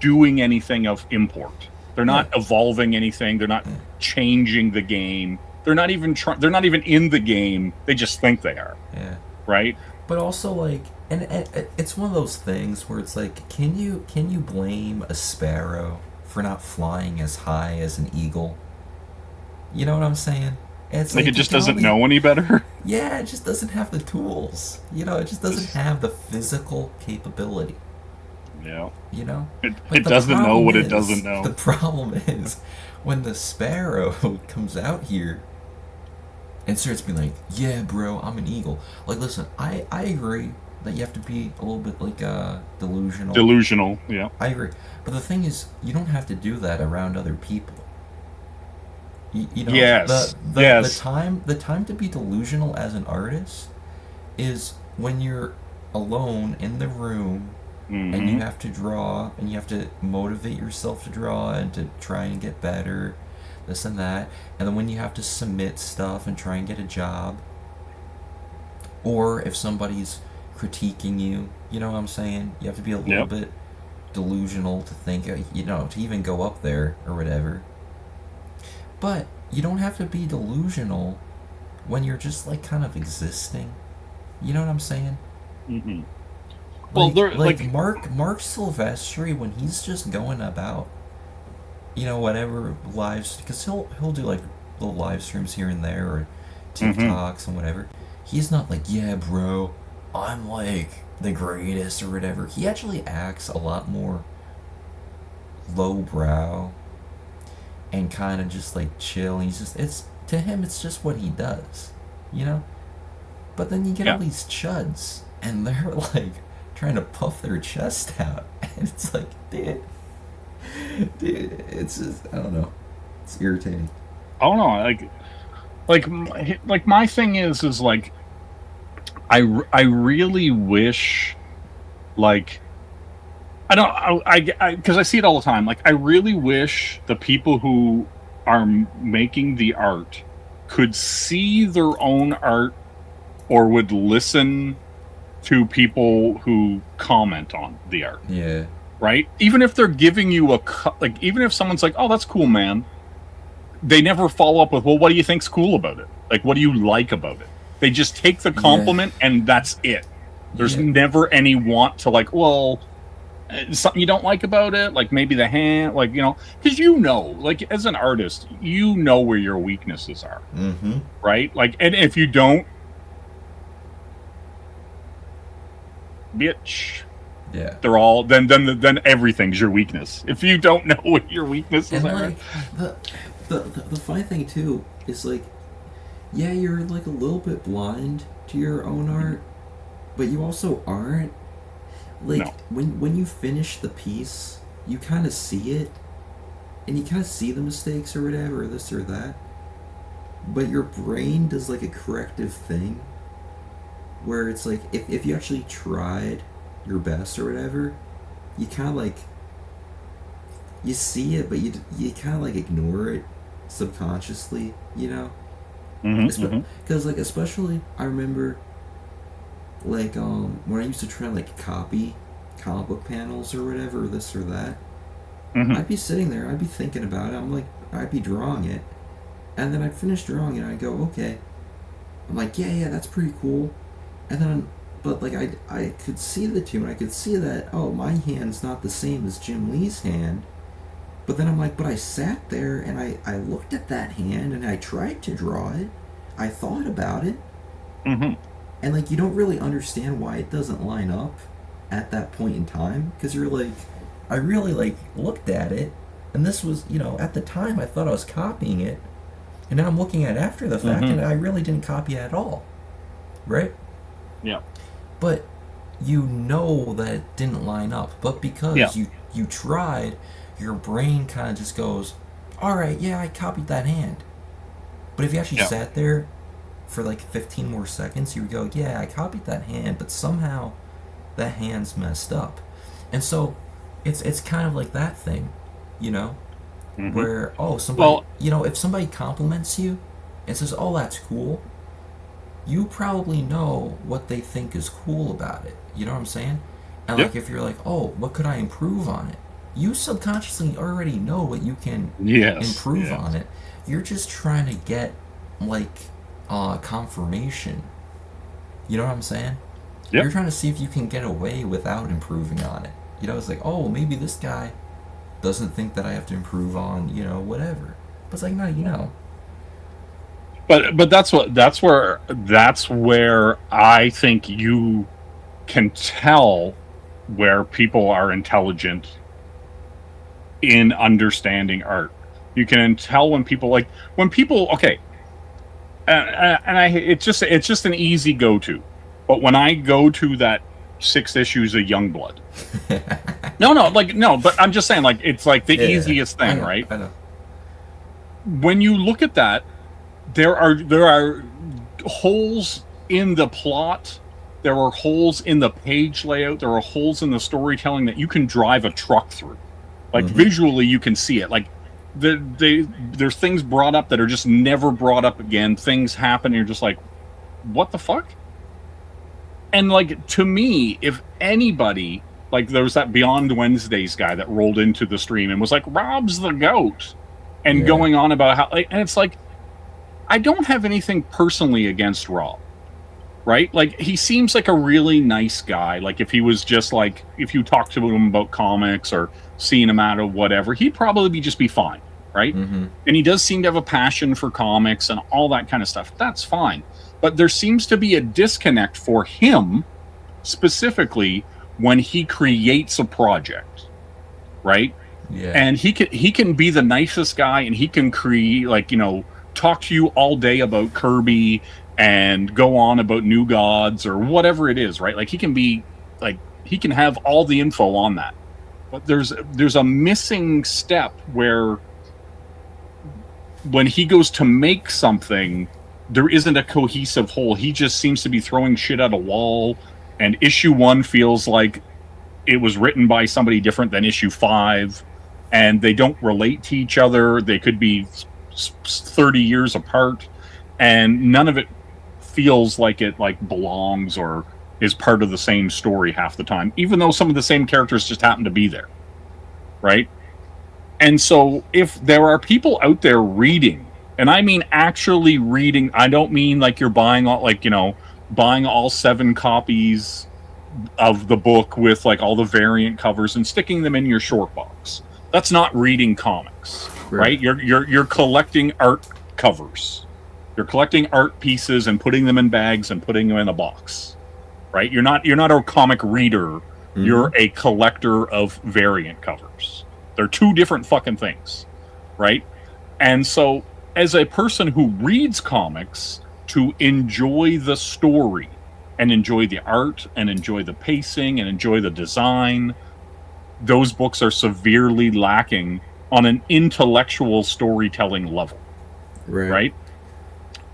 doing anything of import. They're not Yeah. evolving anything. They're not Yeah. changing the game. They're not even they're not even in the game. They just think they are, Yeah. right? But also, like, and it's one of those things where it's like, can you blame a sparrow for not flying as high as an eagle? You know what I'm saying? It's Like like it you just can doesn't only- know any better. Yeah, it just doesn't have the tools. You know, it just doesn't have the physical capability. Yeah. You know, It But the doesn't know problem what it is- doesn't know. The problem is when the sparrow comes out here and starts being like, "Yeah, bro, I'm an eagle." Like, listen, I agree that you have to be a little bit like delusional. Delusional. Yeah. I agree, but the thing is, you don't have to do that around other people. You know, Yes. the Yes. the time to be delusional as an artist is when you're alone in the room and you Mhm. have to draw and you have to motivate yourself to draw and to try and get better, this and that, and then when you have to submit stuff and try and get a job, or if somebody's critiquing you, you know what I'm saying, you have to be a little Yep. bit delusional to think, you know, to even go up there or whatever. But you don't have to be delusional when you're just like kind of existing. You know what I'm saying? Mhm. Well, Like, they're like like Mark Silvestri, when he's just going about, you know, whatever lives, because he'll do like little live streams here and there or Mhm. TikToks and whatever. He's not like, yeah, bro, I'm like the greatest or whatever. He actually acts a lot more lowbrow and kind of just like chill. He's just, it's to him, it's just what he does, you know. But then you get Yeah. all these chuds, and they're like trying to puff their chest out, and it's like, dude, it's just, I don't know, it's irritating. I don't know, like my thing is like I really wish like I don't I because I see it all the time. Like I really wish the people who are making the art could see their own art or would listen to people who comment on the art, Yeah, right? Even if they're giving you like even if someone's like, "Oh, that's cool, man." They never follow up with, "Well, what do you think's cool about it? Like what do you like about it?" They just take the compliment and that's it. There's Yeah. never any want to like, "Well, something you don't like about it, like maybe the hand, like, you know, because you know, like as an artist, you know where your weaknesses are, mm-hmm, right? Like, and if you don't, bitch, yeah. they're all then everything's your weakness. If you don't know what your weaknesses And are, like the funny thing too is like, yeah, you're like a little bit blind to your own art, but you also aren't. Like No. when you finish the piece, you kind of see it, and you kind of see the mistakes or whatever, or this or that. But your brain does like a corrective thing, where it's like if you actually tried your best or whatever, you kind of like you see it, but you kind of like ignore it subconsciously, you know. Mhm. Because like especially I remember like when I used to try and like copy comic book panels or whatever, or this or that, Mhm. I'd be sitting there, I'd be thinking about it, I'm like, I'd be drawing it, and then I'd finish drawing it, and I'd go, okay, I'm like, yeah, that's pretty cool, and then but like I could see the two, and I could see that, oh, my hand's not the same as Jim Lee's hand. But then I'm like, but I sat there and I looked at that hand and I tried to draw it. I thought about it. Mhm. And like, you don't really understand why it doesn't line up at that point in time. Because you're like, I really like looked at it. And this was, you know, at the time I thought I was copying it. And now I'm looking at it after the fact, and I really didn't copy it at all, right? Yeah. But you know that it didn't line up. But because Yeah. you tried, your brain kind of just goes, all right, yeah, I copied that hand. But if you actually Yeah. sat there for like 15 more seconds, you would go, yeah, I copied that hand, but somehow that hand's messed up. And so it's kind of like that thing, you know, Mm-hmm. where, oh, somebody, Well, you know, if somebody compliments you and says, oh, that's cool, you probably know what they think is cool about it. You know what I'm saying? And yeah. like if you're like, oh, what could I improve on it? You subconsciously already know what you can Yes. improve Yes. on it. You're just trying to get like confirmation. You know what I'm saying? Yep. You're trying to see if you can get away without improving on it. You know, it's like, oh, maybe this guy doesn't think that I have to improve on, you know, whatever. But it's like, no, you know. But that's where I think you can tell where people are intelligent in understanding art. You can tell when people okay, and I it's just an easy go to. But when I go to that 6 issues of Youngblood, no, but I'm just saying, like, it's like the Yeah, easiest I thing, know, right? I know. When you look at that, there are holes in the plot. There are holes in the page layout. There are holes in the storytelling that you can drive a truck through. Like, visually, you can see it. Like, there's things brought up that are just never brought up again. Things happen, and you're just like, what the fuck? And like, to me, if anybody, like, there was that Beyond Wednesdays guy that rolled into the stream and was like, Rob's the goat, and Yeah. going on about how, like, and it's like, I don't have anything personally against Rob, right? Like, he seems like a really nice guy. Like, if he was just like, if you talk to him about comics or seeing him out of whatever, he'd probably just be fine, right? Mm-hmm. And he does seem to have a passion for comics and all that kind of stuff. That's fine. But there seems to be a disconnect for him, specifically when he creates a project, right? Yeah. And he can be the nicest guy, and he can create, like, you know, talk to you all day about Kirby and go on about New Gods or whatever it is, right? Like, he can be like, he can have all the info on that. But there's a missing step where when he goes to make something, there isn't a cohesive whole. He just seems to be throwing shit at a wall, and issue 1 feels like it was written by somebody different than issue 5, and they don't relate to each other. They could be 30 years apart, and none of it feels like it, like, belongs or is part of the same story half the time, even though some of the same characters just happen to be there, right? And so if there are people out there reading, and I mean actually reading, I don't mean like you're buying all, like, you know, buying all 7 copies of the book with like all the variant covers and sticking them in your short box. That's not reading comics, right? You're collecting art covers. You're collecting art pieces and putting them in bags and putting them in a box, right? You're not a comic reader. Mm-hmm. You're a collector of variant covers. They're 2 different fucking things, right? And so, as a person who reads comics to enjoy the story and enjoy the art and enjoy the pacing and enjoy the design, those books are severely lacking on an intellectual storytelling level, right?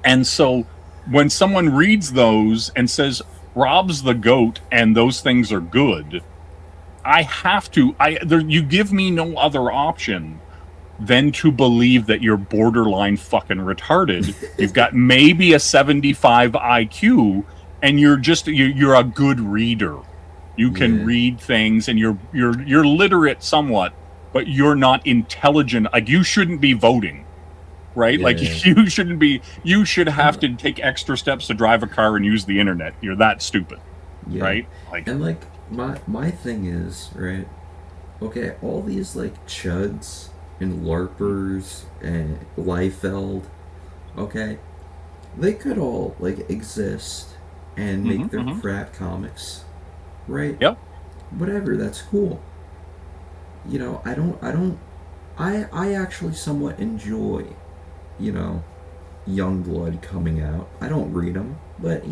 And so when someone reads those and says, Rob's the goat and those things are good, I have to, you give me no other option than to believe that you're borderline fucking retarded. You've got maybe a 75 IQ, and you're a good reader. You can read things, and you're literate somewhat, but you're not intelligent. Like, you shouldn't be voting, right? Like, you should have to take extra steps to drive a car and use the internet. You're that stupid, right? Like, and like, my thing is, right, okay, all these like chuds and LARPers and Liefeld, okay, they could all like exist and make their crap comics, right? Yep. Whatever, that's cool. You know, I actually somewhat enjoy, you know, Youngblood coming out. I don't read them, but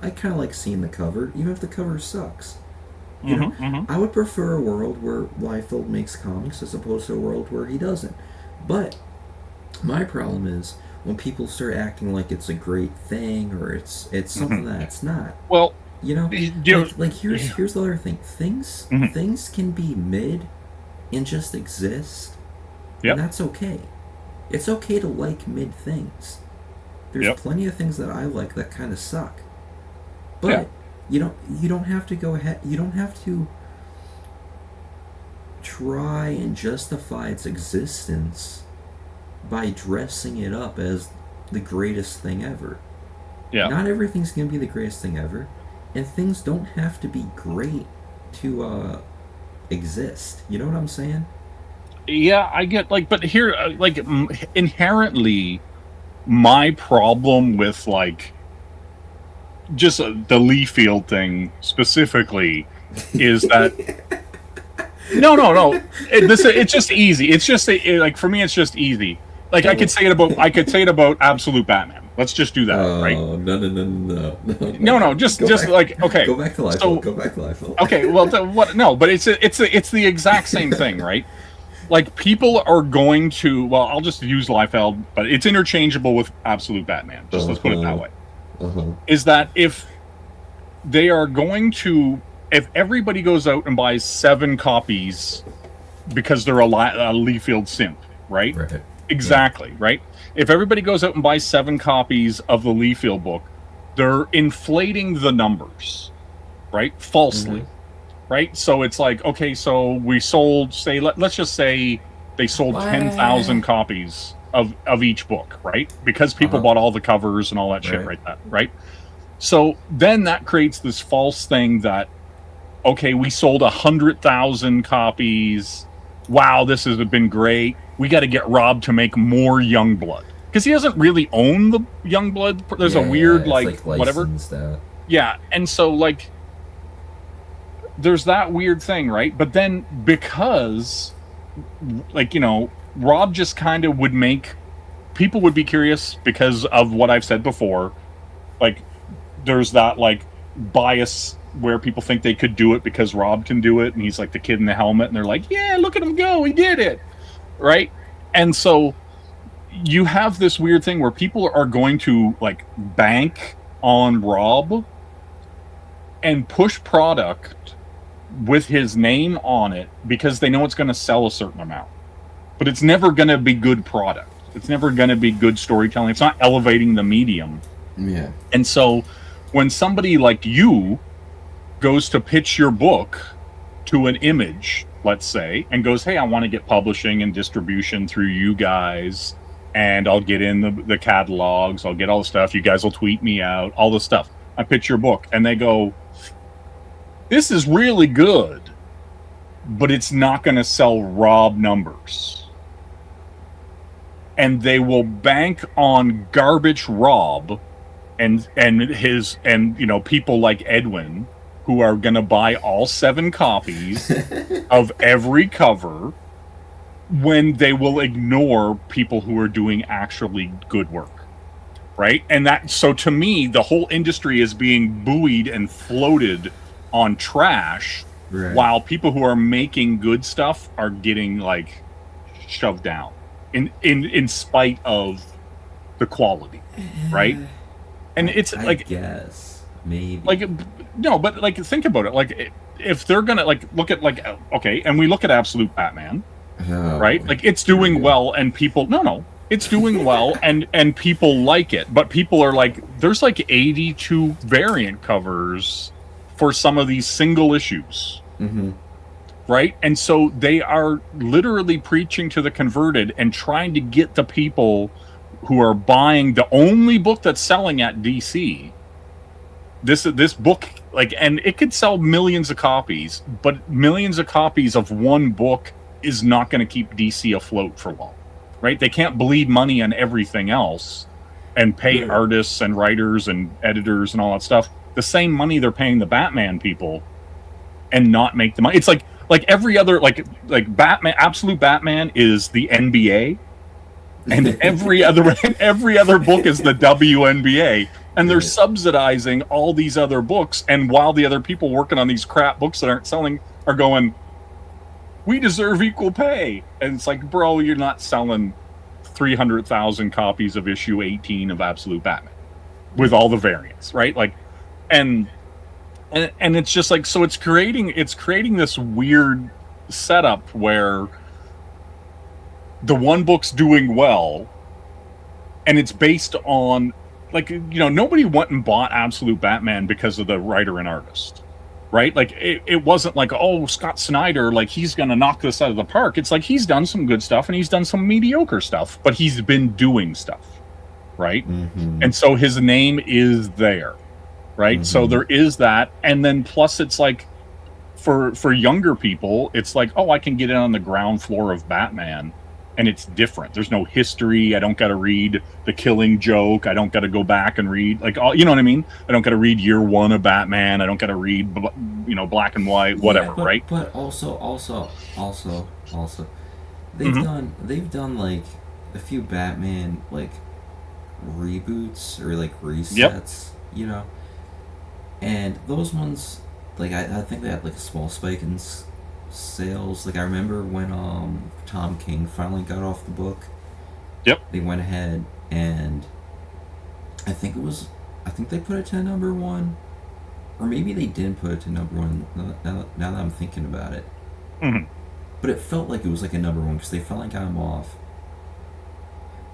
I kind of like seeing the cover, even if the cover sucks. I would prefer a world where Liefeld makes comics as opposed to a world where he doesn't. But my problem is when people start acting like it's a great thing or it's something that it's not. Well, like here's the other thing. Things can be mid and just exist, and that's okay. It's okay to like mid things. There's plenty of things that I like that kind of suck, but you don't have to go ahead. You don't have to try and justify its existence by dressing it up as the greatest thing ever. Yeah. Not everything's gonna be the greatest thing ever, and things don't have to be great to exist. You know what I'm saying? Yeah, I get but here, inherently, my problem with just the Liefeld thing specifically is that no, it's just easy. It's just for me, it's just easy. I could say it about Absolute Batman. Let's just do that, right? No. Just okay. Go back to Liefeld. So, go back to Liefeld. Okay, well, what? No, but it's the exact same thing, right? People are going to. Well, I'll just use Liefeld, but it's interchangeable with Absolute Batman. Let's put it that way. Is that if they are going to, if everybody goes out and buys 7 copies because they're a Liefeld simp, right? Right. Exactly, right? If everybody goes out and buys 7 copies of the Liefeld book, they're inflating the numbers, right? Falsely, right? So it's okay, so we sold, say, let's just say they sold 10,000 copies of each book, right? Because people bought all the covers and all that shit, right? So then that creates this false thing that, okay, we sold 100,000 copies. Wow, this has been great. We got to get Rob to make more Youngblood because he doesn't really own the Youngblood. There's a weird whatever. Yeah, and so there's that weird thing, right? But then because Rob just kind of would make people would be curious because of what I've said before. There's that bias where people think they could do it because Rob can do it and he's like the kid in the helmet and they're like, yeah, look at him go, he did it, right? And so you have this weird thing where people are going to bank on Rob and push product with his name on it because they know it's going to sell a certain amount, but it's never going to be good product. It's never going to be good storytelling. It's not elevating the medium. Yeah. And so when somebody like you goes to pitch your book to an Image, let's say, and goes, hey, I want to get publishing and distribution through you guys, and I'll get in the catalogs, I'll get all the stuff, you guys will tweet me out, all the stuff. I pitch your book, and they go, this is really good, but it's not going to sell Rob numbers. And they will bank on garbage Rob and his people like Edwin who are going to buy all 7 copies of every cover when they will ignore people who are doing actually good work, right? And so to me, the whole industry is being buoyed and floated on trash, while people who are making good stuff are getting shoved down in spite of the quality, right? And it's I guess maybe no, but think about it. If they're gonna look at okay, and we look at Absolute Batman, right? It's doing well, and people it's doing well, and people like it, but people are there's 82 variant covers for some of these single issues, right? And so they are literally preaching to the converted and trying to get the people who are buying the only book that's selling at DC. This book, and it could sell millions of copies, but millions of copies of one book is not going to keep DC afloat for long, right? They can't bleed money on everything else and pay artists and writers and editors and all that stuff the same money they're paying the Batman people and not make the money. It's like every other Batman, Absolute Batman is the NBA. and every other book is the WNBA, and they're subsidizing all these other books. And while the other people working on these crap books that aren't selling are going, we deserve equal pay, and it's like, bro, you're not selling 300,000 copies of issue 18 of Absolute Batman with all the variants, right? Like, and it's just like, so it's creating this weird setup where the one book's doing well, and it's based on, like, you know, nobody went and bought Absolute Batman because of the writer and artist, right? Like, it wasn't like, oh, Scott Snyder, like, he's gonna knock this out of the park. It's like, he's done some good stuff and he's done some mediocre stuff, but he's been doing stuff, right? Mm-hmm. And so his name is there, right? So there is that, and then plus it's like, for younger people, it's like, oh, I can get in on the ground floor of Batman, and it's different. There's no history. I don't got to read The Killing Joke. I don't got to go back and read, like, all, you know what I mean? I don't got to read Year One of Batman. I don't got to read, you know, Black and White, whatever, right? But also, they've done like a few Batman like reboots or like resets, you know, and those ones, like, I think they had like a small spike in sales. Like, I remember when Tom King finally got off the book. Yep. They went ahead and I think they put it to number one, or maybe they didn't put it to number one. Now that I'm thinking about it, but it felt like it was like a number one because they finally got him off.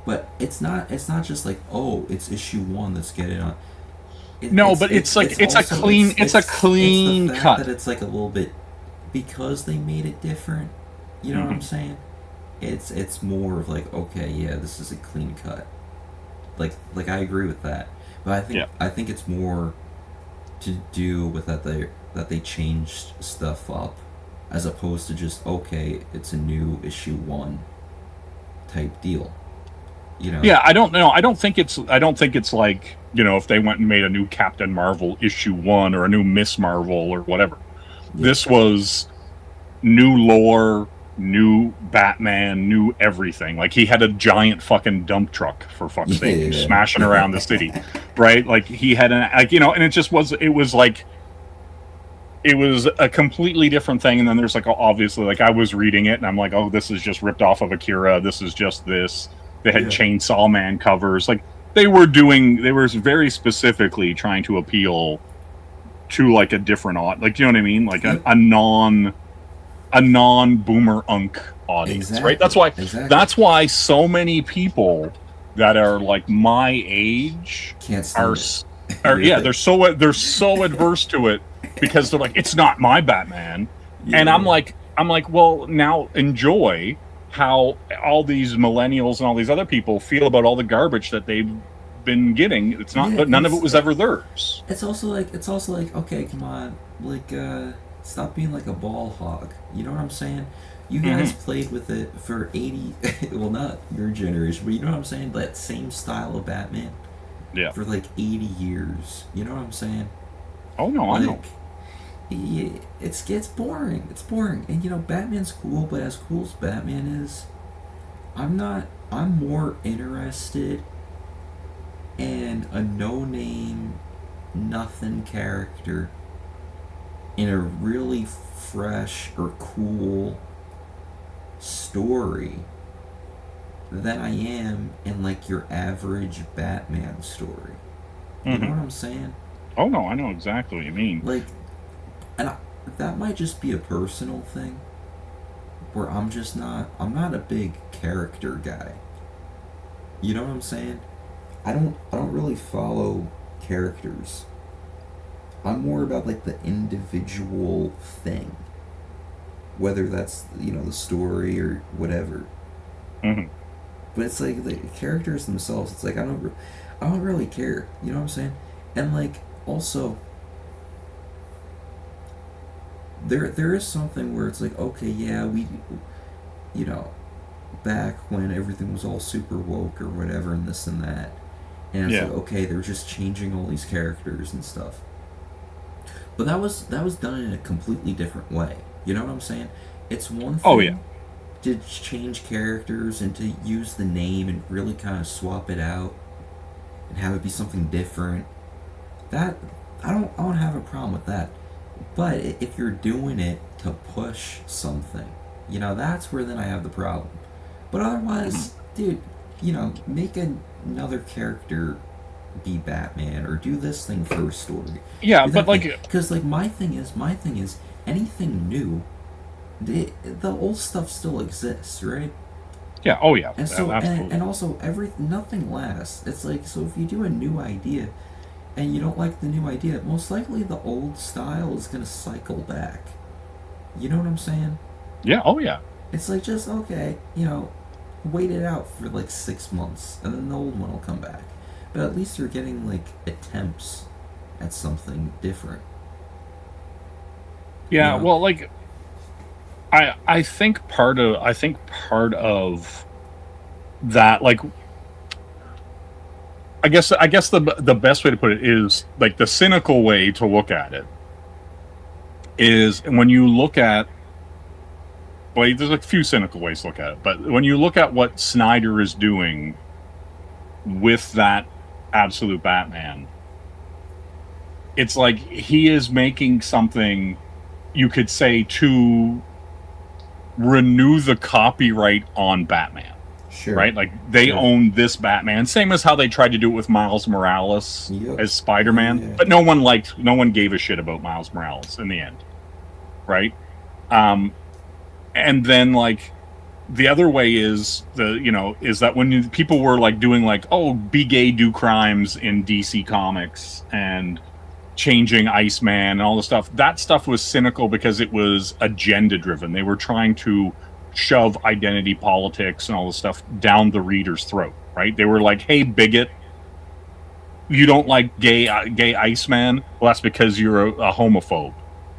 But it's not just like, oh, it's issue one, let's get it on. It's a clean cut. That it's like a little bit, because they made it different. You know what I'm saying? It's more of like, okay, yeah, this is a clean cut. Like I agree with that, but I think it's more to do with that they changed stuff up, as opposed to just, okay, it's a new issue one type deal. You know? Yeah, I don't know. I don't think it's like, you know, if they went and made a new Captain Marvel issue one or a new Miss Marvel or whatever. Yeah. This was new lore, new Batman, new everything. Like, he had a giant fucking dump truck, for fuck's sake, smashing around the city, right? Like, he had you know, and it was a completely different thing. And then there's like, obviously, like, I was reading it and I'm like, oh, this is just ripped off of Akira. This is just this. They had Chainsaw Man covers. Like, they were very specifically trying to appeal to like a different like, you know what I mean? Like a non-boomer unk audience, right? That's why so many people that are like my age are they're so adverse to it, because they're like, it's not my Batman. And I'm like, well, now enjoy how all these millennials and all these other people feel about all the garbage that they've been getting. It's not, but none of it was ever theirs. It's also like, okay, come on, like, stop being like a ball hog. You know what I'm saying? You guys played with it for 80, well, not your generation, but you know what I'm saying? That same style of Batman. Yeah. For like 80 years. You know what I'm saying? Oh no, like, I know. It's boring. It's boring. And you know, Batman's cool, but as cool as Batman is, I'm more interested in a no-name, nothing character in a really fresh or cool story than I am in like your average Batman story. You know what I'm saying? Oh no, I know exactly what you mean. Like, and that might just be a personal thing, where I'm not a big character guy. You know what I'm saying? I don't really follow characters. I'm more about like the individual thing, whether that's, you know, the story or whatever. But it's like the characters themselves. It's like I don't really care. You know what I'm saying? And like, also, there is something where it's like, okay, yeah, we, you know, back when everything was all super woke or whatever and this and that, and it's like, okay, they're just changing all these characters and stuff. But that was done in a completely different way. You know what I'm saying? It's one thing to change characters and to use the name and really kind of swap it out and have it be something different, that I don't have a problem with that. But if you're doing it to push something, that's where then I have the problem. But otherwise, dude, make another character be Batman or do this thing for a story. Yeah, Do but that thing. like, Because like my thing is anything new, the old stuff still exists, right? yeah, oh yeah, And so absolutely. and also nothing lasts. It's like, so if you do a new idea and you don't like the new idea, most likely the old style is gonna cycle back. You know what I'm saying? Yeah, oh yeah. It's like, just okay, wait it out for like 6 months and then the old one will come back. But at least you're getting like attempts at something different. You Yeah, know? well, like I think part of that, like, I guess the best way to put it is like the cynical way to look at it is when you look at, well, there's a few cynical ways to look at it, but when you look at what Snyder is doing with that absolute Batman, it's like he is making something, you could say, to renew the copyright on Batman, Sure. right? Like they Sure. own this Batman, same as how they tried to do it with Miles Morales Yep. as Spider-Man, Yeah. but no one gave a shit about Miles Morales in the end, right? And then like the other way is is that when people were like doing like, oh, be gay, do crimes in DC Comics and changing Iceman and all the stuff, that stuff was cynical because it was agenda driven. They were trying to shove identity politics and all this stuff down the reader's throat, right? They were like, hey, bigot, you don't like gay Iceman? Well, that's because you're a homophobe.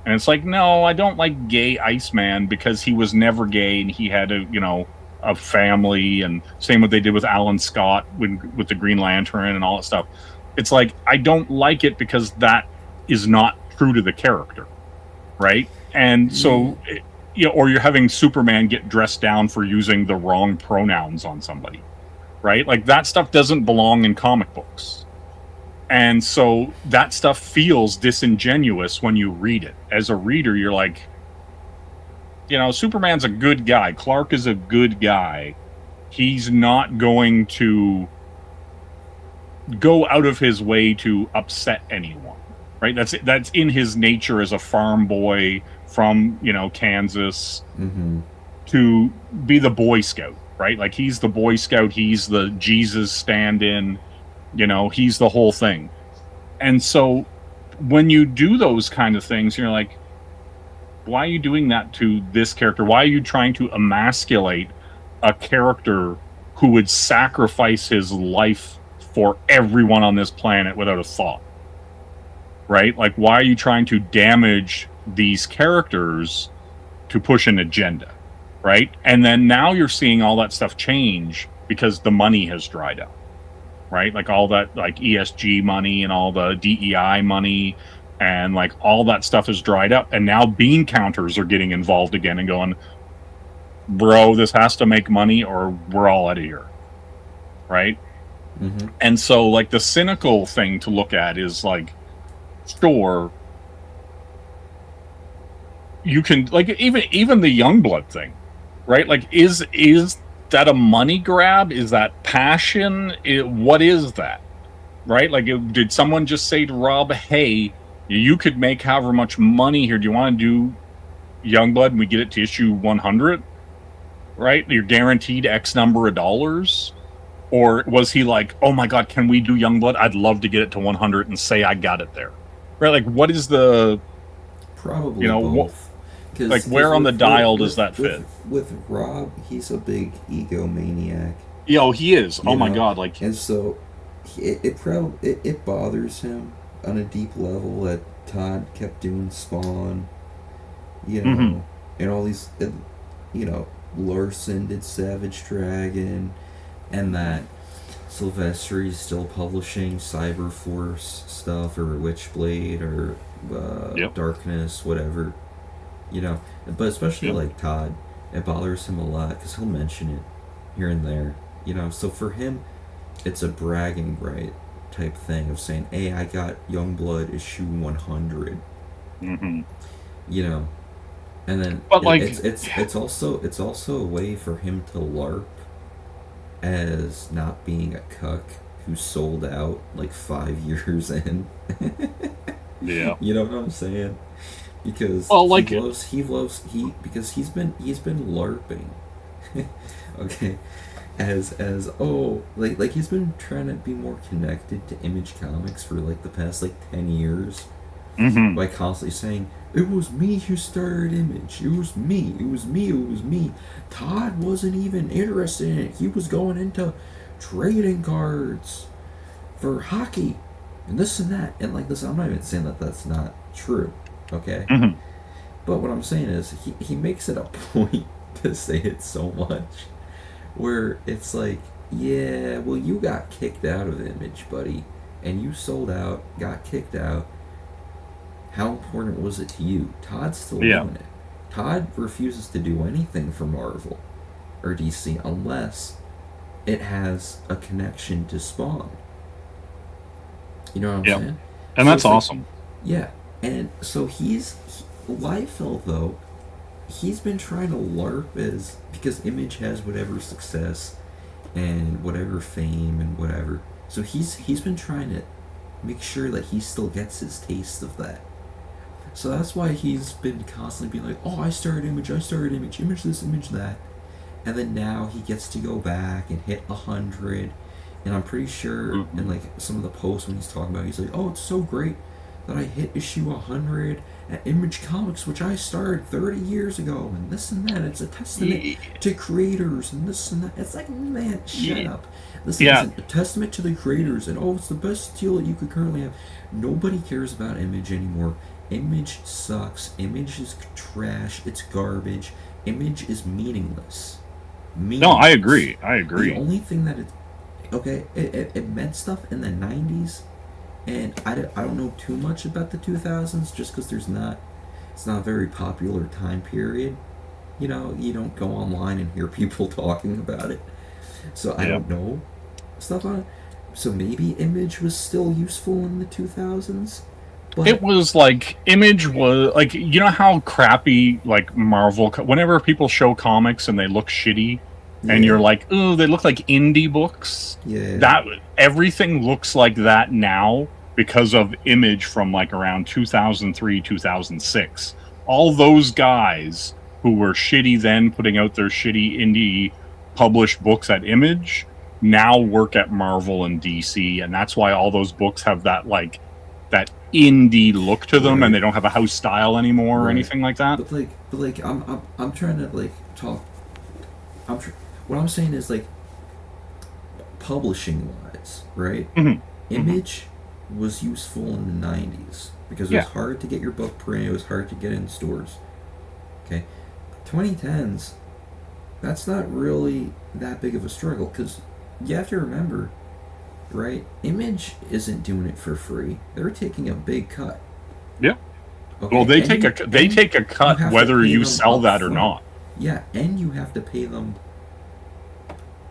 And it's like, no, I don't like gay Iceman because he was never gay and he had a family, and same what they did with Alan Scott with the Green Lantern and all that stuff. It's like, I don't like it because that is not true to the character, right? And so, or you're having Superman get dressed down for using the wrong pronouns on somebody, right? Like that stuff doesn't belong in comic books. And so that stuff feels disingenuous when you read it. As a reader, you're like, Superman's a good guy. Clark is a good guy. He's not going to go out of his way to upset anyone, right? That's in his nature as a farm boy from, Kansas, Mm-hmm. to be the Boy Scout, right? Like he's the Boy Scout, he's the Jesus stand-in, he's the whole thing. And so when you do those kind of things, you're like, why are you doing that to this character? Why are you trying to emasculate a character who would sacrifice his life for everyone on this planet without a thought? Right? Like, why are you trying to damage these characters to push an agenda? Right? And then now you're seeing all that stuff change because the money has dried up. Right? Like all that like ESG money and all the DEI money and like all that stuff is dried up, and now bean counters are getting involved again and going, bro, this has to make money or we're all out of here. Right? Mm-hmm. And so like the cynical thing to look at is like, sure, you can, like, even the Youngblood thing, right? Like, is that a money grab? Is that passion? What is that? Right? Like, did someone just say to Rob, hey, you could make however much money here. Do you want to do Youngblood and we get it to issue 100? Right? You're guaranteed X number of dollars? Or was he like, oh my God, can we do Youngblood? I'd love to get it to 100 and say I got it there. Right? Like, what is the... Probably both. Like, where on the dial does that fit? With Rob, he's a big egomaniac. He is. Oh my God! Like, and so it bothers him on a deep level that Todd kept doing Spawn, and all these, Larson did Savage Dragon, and that Silvestri's still publishing Cyberforce stuff or Witchblade or Darkness, whatever. But especially like Todd, It bothers him a lot because he'll mention it here and there. You know, so for him, it's a bragging right type thing of saying, "Hey, I got Youngblood issue 100." Mm-hmm. You know, and then But like, it's also a way for him to LARP as not being a cuck who sold out like 5 years in. yeah. You know what I'm saying? Because Well, like, because he's been LARPing. Okay, as oh, like he's been trying to be more connected to Image Comics for like the past like 10 years mm-hmm. by constantly saying, "It was me who started Image. It was me. It was me. It was me. Todd wasn't even interested in it. He was going into trading cards for hockey and this and that." And like this, I'm not even saying that that's not true, okay? Mm-hmm. But what I'm saying is he makes it a point to say it so much where it's like, yeah, well, you got kicked out of Image, buddy, and you sold out, got kicked out. How important was it to you? Todd's still doing it. Todd refuses to do anything for Marvel or DC unless it has a connection to Spawn. You know what I'm saying? And so that's awesome. Like, yeah, and so Liefeld, though, he's been trying to LARP as, because Image has whatever success and whatever fame and whatever. So he's been trying to make sure that he still gets his taste of that. So that's why he's been constantly being like, "Oh, I started Image this, Image that," and then now he gets to go back and hit 100. And I'm pretty sure in like some of the posts when he's talking about it, he's like, "Oh, it's so great that I hit issue 100 at Image Comics, which I started 30 years ago, and this and that. It's a testament to creators and this and that." It's like, man, shut up. This is a testament to the creators, and oh, it's the best deal that you could currently have. Nobody cares about Image anymore. Image sucks. Image is trash. It's garbage. Image is meaningless. No, I agree. The only thing that it meant stuff in the 90s, and I don't know too much about the 2000s just because it's not a very popular time period. You know, you don't go online and hear people talking about it, so I don't know stuff on it. So maybe Image was still useful in the 2000s. But it was like, Image was like, you know how crappy like Marvel, whenever people show comics and they look shitty, and you're like, oh, they look like indie books. Yeah. That everything looks like that now because of Image from like around 2003, 2006. All those guys who were shitty then, putting out their shitty indie published books at Image, now work at Marvel and DC, and that's why all those books have that like that indie look to them, and they don't have a house style anymore or anything like that. But like I'm trying to like talk. What I'm saying is like publishing wise, right? Mm-hmm. Image was useful in the 90s because it was hard to get your book printed. It was hard to get in stores. Okay, 2010s, that's not really that big of a struggle because you have to remember, right? Image isn't doing it for free. They're taking a big cut. Yeah. Okay? Well, they take a cut whether you sell that or not. Yeah, and you have to pay them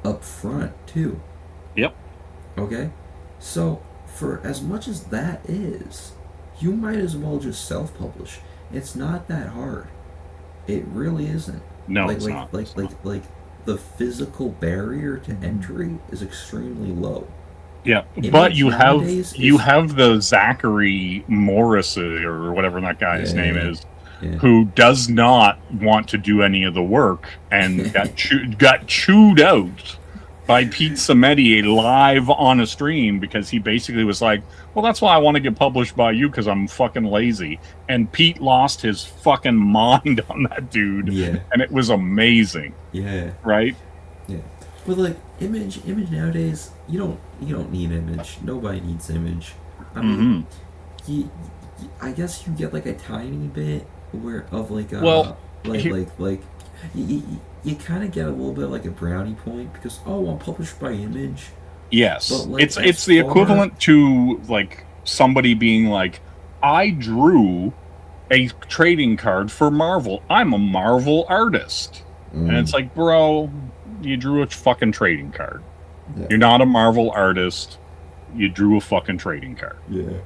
up front too. Yep. Okay? So for as much as that is, you might as well just self-publish. It's not that hard. It really isn't. No, like, it's like, not. Like the physical barrier to entry is extremely low. Yeah, Image but you nowadays have the Zachary Morris or whatever that guy's name is, Yeah. who does not want to do any of the work and got chewed out by Pete Samedi live on a stream because he basically was like, well, that's why I want to get published by you because I'm fucking lazy. And Pete lost his fucking mind on that dude. Yeah. And it was amazing. Yeah. Right? Yeah. But like image nowadays, you don't need Image. Nobody needs Image. I mean, I guess you get like a tiny bit of like you kind of get a little bit like a brownie point because I'm published by Image. Yes, but like, it's the equivalent to like somebody being like, I drew a trading card for Marvel. I'm a Marvel artist. And it's like, bro, you drew a fucking trading card. Yeah. You're not a Marvel artist. You drew a fucking trading card. Yeah.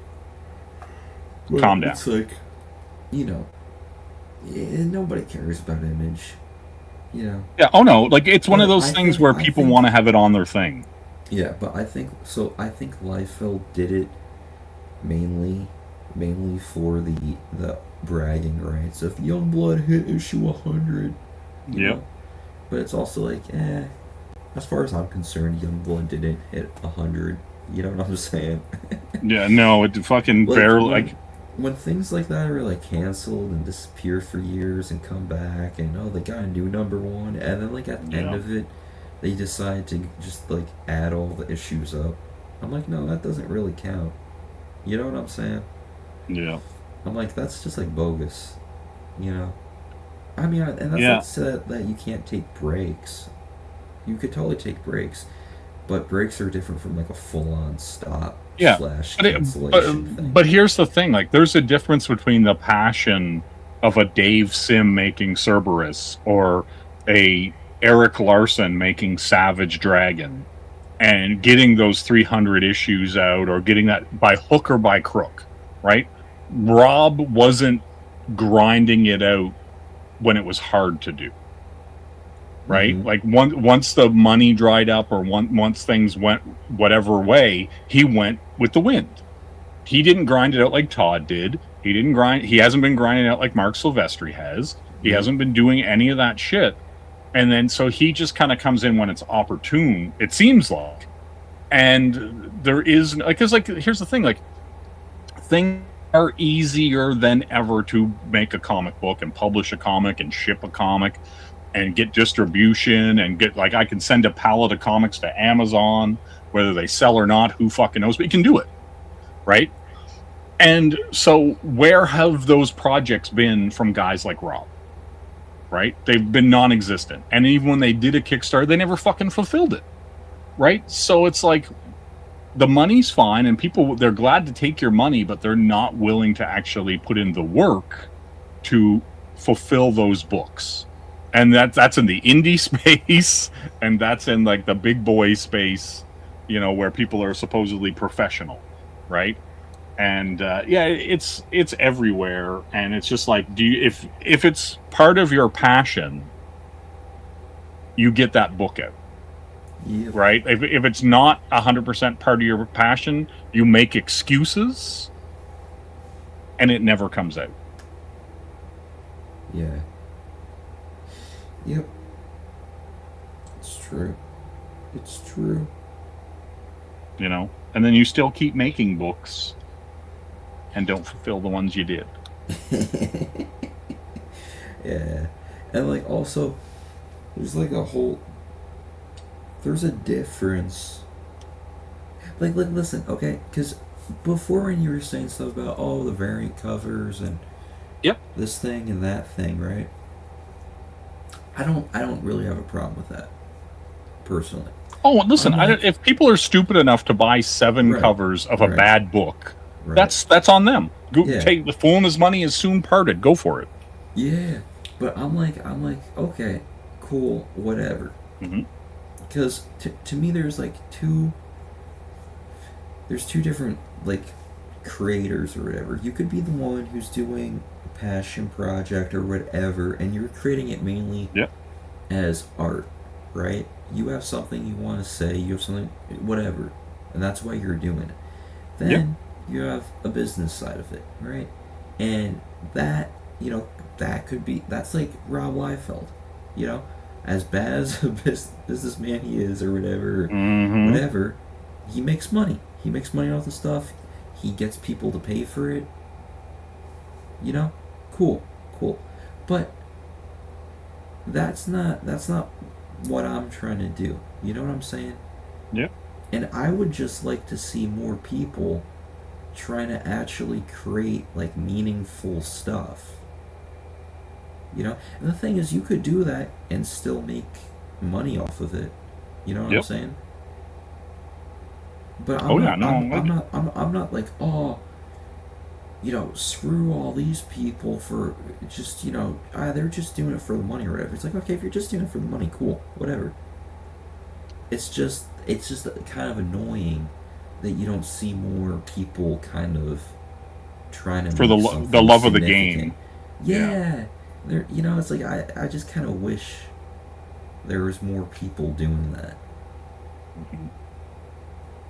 Calm down. It's like, you know, nobody cares about Image. You know. Yeah. Oh no. Like it's one of But those things where people want to have it on their thing. Yeah, but I think so. I think Liefeld did it mainly for the bragging rights. If Youngblood hit issue 100, Yeah. But it's also like, as far as I'm concerned, Youngblood didn't hit 100. You know what I'm saying? Yeah. No. It fucking barely. When things like that are like canceled and disappear for years and come back and they got a new #1 and then like at the end of it they decide to just like add all the issues up. I'm like, no, that doesn't really count. You know what I'm saying? Yeah. I'm like, that's just like bogus. You know? I mean, and that's not said that you can't take breaks. You could totally take breaks, but breaks are different from like a full-on stop. But here's the thing, like there's a difference between the passion of a Dave Sim making Cerberus or a Eric Larson making Savage Dragon and getting those 300 issues out or getting that by hook or by crook, right? Rob wasn't grinding it out when it was hard to do, right? Mm-hmm. Like once the money dried up or once things went whatever way, he went with the wind. He didn't grind it out like Todd did. He hasn't been grinding out like Mark Silvestri has. He hasn't been doing any of that shit. And then so he just kind of comes in when it's opportune, it seems like. And there is like, cause like here's the thing, like things are easier than ever to make a comic book and publish a comic and ship a comic and get distribution and get like I can send a pallet of comics to Amazon, whether they sell or not, who fucking knows, but you can do it, right? And so where have those projects been from guys like Rob? Right? They've been non-existent. And even when they did a Kickstarter, they never fucking fulfilled it. Right? So it's like the money's fine and people, they're glad to take your money, but they're not willing to actually put in the work to fulfill those books. And that's in the indie space and that's in like the big boy space, you know, where people are supposedly professional, right? And it's everywhere, and it's just like, if it's part of your passion, you get that book out, right? If it's not 100% part of your passion, you make excuses, and it never comes out. Yeah. Yep. It's true. It's true. You know, and then you still keep making books. And don't fulfill the ones you did. Yeah. And like also there's a difference. Like listen, okay, because before when you were saying stuff about the variant covers and this thing and that thing, right? I don't really have a problem with that personally. Oh, listen, if people are stupid enough to buy 7 covers of a bad book, that's on them. Take the fool and his money is soon parted. Go for it. Yeah, but I'm like, okay, cool, whatever. Because to me, there's two different like creators or whatever. You could be the one who's doing a passion project or whatever, and you're creating it mainly as art, right? You have something you want to say, you have something, whatever, and that's why you're doing it. Then you have a business side of it, right? And that, that's like Rob Liefeld, as bad as a businessman he is or whatever, he makes money. He makes money off the stuff. He gets people to pay for it. Cool. But that's not what I'm trying to do. You know what I'm saying? Yeah. And I would just like to see more people trying to actually create like meaningful stuff. And the thing is, you could do that and still make money off of it. You know what I'm saying? But I'm not like, screw all these people for just, they're just doing it for the money or whatever. It's like, okay, if you're just doing it for the money, cool, whatever. It's just kind of annoying that you don't see more people kind of trying to For make the something love of the significant. game. Yeah, there. It's like I just kind of wish there was more people doing that.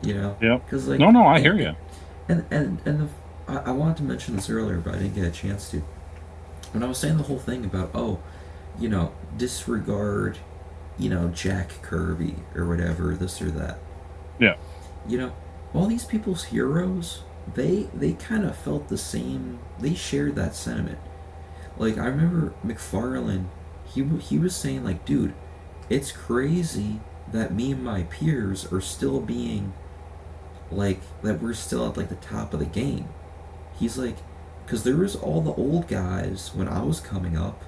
Yep. Because like No, I and hear you. I wanted to mention this earlier, but I didn't get a chance to. When I was saying the whole thing about disregard, Jack Kirby or whatever, this or that. Yeah. You know, all these people's heroes, they kind of felt the same. They shared that sentiment. Like I remember McFarlane, he was saying like, dude, it's crazy that me and my peers are still being like that. We're still at like the top of the game. He's like, because there was all the old guys when I was coming up,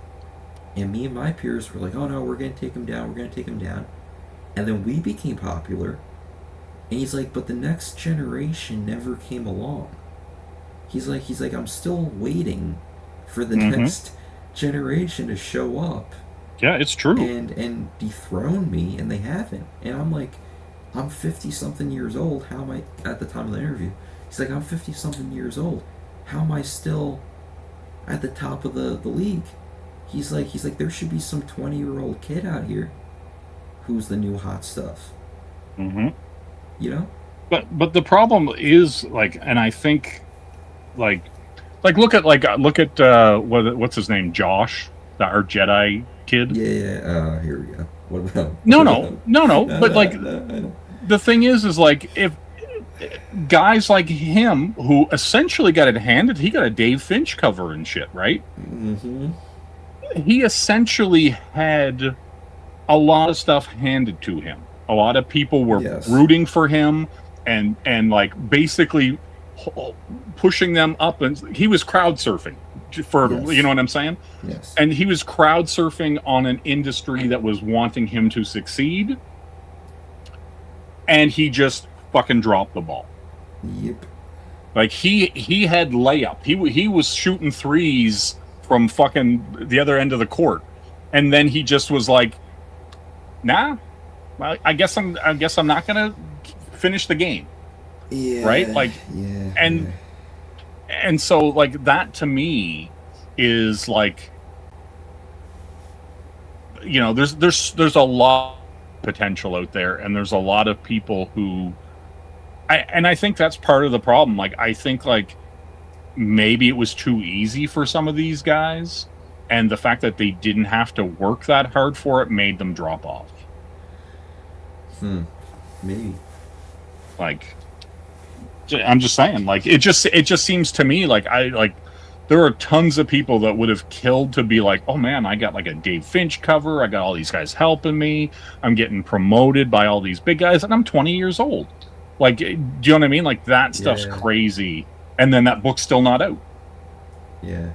and me and my peers were like, oh no, we're gonna take him down. We're gonna take him down, and then we became popular. And he's like, but the next generation never came along. He's like, I'm still waiting for the next generation to show up Yeah, it's true. and dethrone me, and they haven't. And I'm like, I'm 50 something years old. How am I at the time of the interview? He's like, I'm 50 something years old. How am I still at the top of the league? He's like, there should be some 20-year-old kid out here who's the new hot stuff. Mm-hmm. But the problem is like, and I think like look at what's his name, Josh, our Jedi kid. Yeah. Here we go. What about? No. But like, the thing is like, if guys like him who essentially got it handed, he got a Dave Finch cover and shit, right? Mm-hmm. He essentially had a lot of stuff handed to him. A lot of people were rooting for him and like basically pushing them up, and he was crowd surfing for you know what I'm saying? Yes. And he was crowd surfing on an industry that was wanting him to succeed, and he just fucking dropped the ball. Yep. Like he had layup. He was shooting threes from fucking the other end of the court, and then he just was like, nah. Well, I guess I'm not gonna finish the game. Yeah. Right? Like, yeah. And so like that to me is like, there's a lot of potential out there, and there's a lot of people who I think that's part of the problem. Like I think like maybe it was too easy for some of these guys, and the fact that they didn't have to work that hard for it made them drop off. Maybe. Like, I'm just saying, like, it just seems to me like there are tons of people that would have killed to be like, oh man, I got like a Dave Finch cover, I got all these guys helping me, I'm getting promoted by all these big guys, and I'm 20 years old. Like, do you know what I mean? Like, that stuff's crazy, and then that book's still not out. Yeah.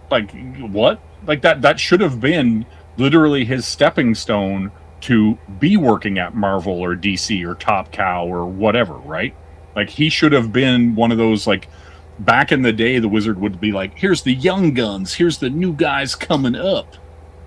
Like, what? Like that should have been literally his stepping stone to be working at Marvel or DC or Top Cow or whatever, right? Like, he should have been one of those, like, back in the day, the Wizard would be like, here's the young guns, here's the new guys coming up,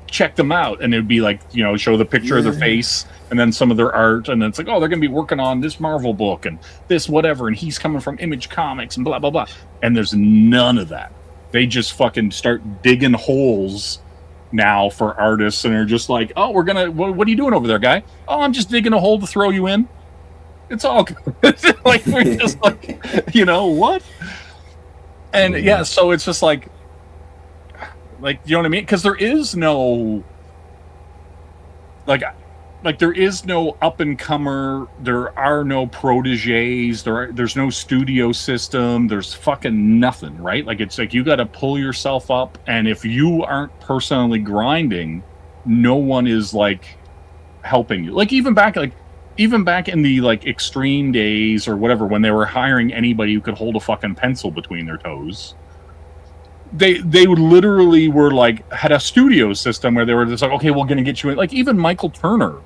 check them out. And it'd be like, show the picture of their face and then some of their art, and then it's like, oh, they're gonna be working on this Marvel book and this whatever, and he's coming from Image Comics and blah blah blah. And there's none of that. They just fucking start digging holes now for artists, and they're just like, oh, we're gonna what are you doing over there, guy? Oh, I'm just digging a hole to throw you in. It's all good. Like, we're just like, what? And so it's just like you know what I mean? Because there is no like there is no up and comer, there are no proteges, there's no studio system, there's fucking nothing, right? Like, it's like you got to pull yourself up, and if you aren't personally grinding, no one is like helping you. Like, even back in the like extreme days or whatever, when they were hiring anybody who could hold a fucking pencil between their toes, they literally were like, had a studio system where they were just like, okay, we're gonna get you in. Like, even Michael Turner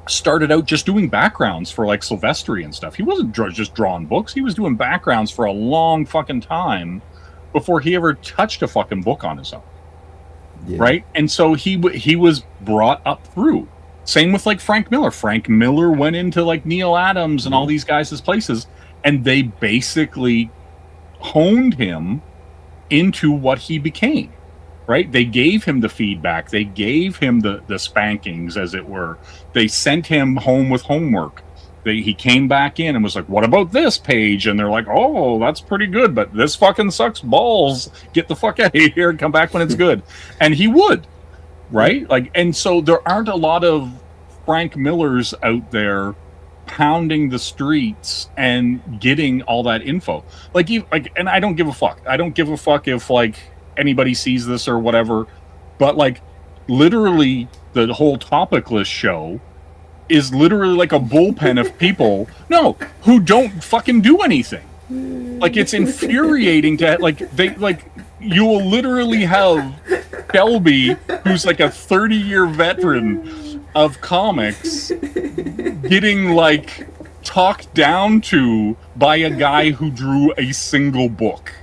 started out just doing backgrounds for like Silvestri and stuff. He wasn't just drawing books. He was doing backgrounds for a long fucking time before he ever touched a fucking book on his own. Yeah. Right? And so he was brought up through. Same with like Frank Miller. Frank Miller went into like Neil Adams and all these guys' places, and they basically honed him into what he became. Right? They gave him the feedback. They gave him the spankings, as it were. They sent him home with homework. He came back in and was like, what about this page? And they're like, oh, that's pretty good, but this fucking sucks balls. Get the fuck out of here and come back when it's good. And he would. Right? Like, and so there aren't a lot of Frank Millers out there pounding the streets and getting all that info. And I don't give a fuck. I don't give a fuck if like anybody sees this or whatever, but like literally the whole Topic List show is literally like a bullpen of people who don't fucking do anything. Like, it's infuriating to you will literally have Shelby, who's like a 30-year veteran of comics, getting like talked down to by a guy who drew a single book.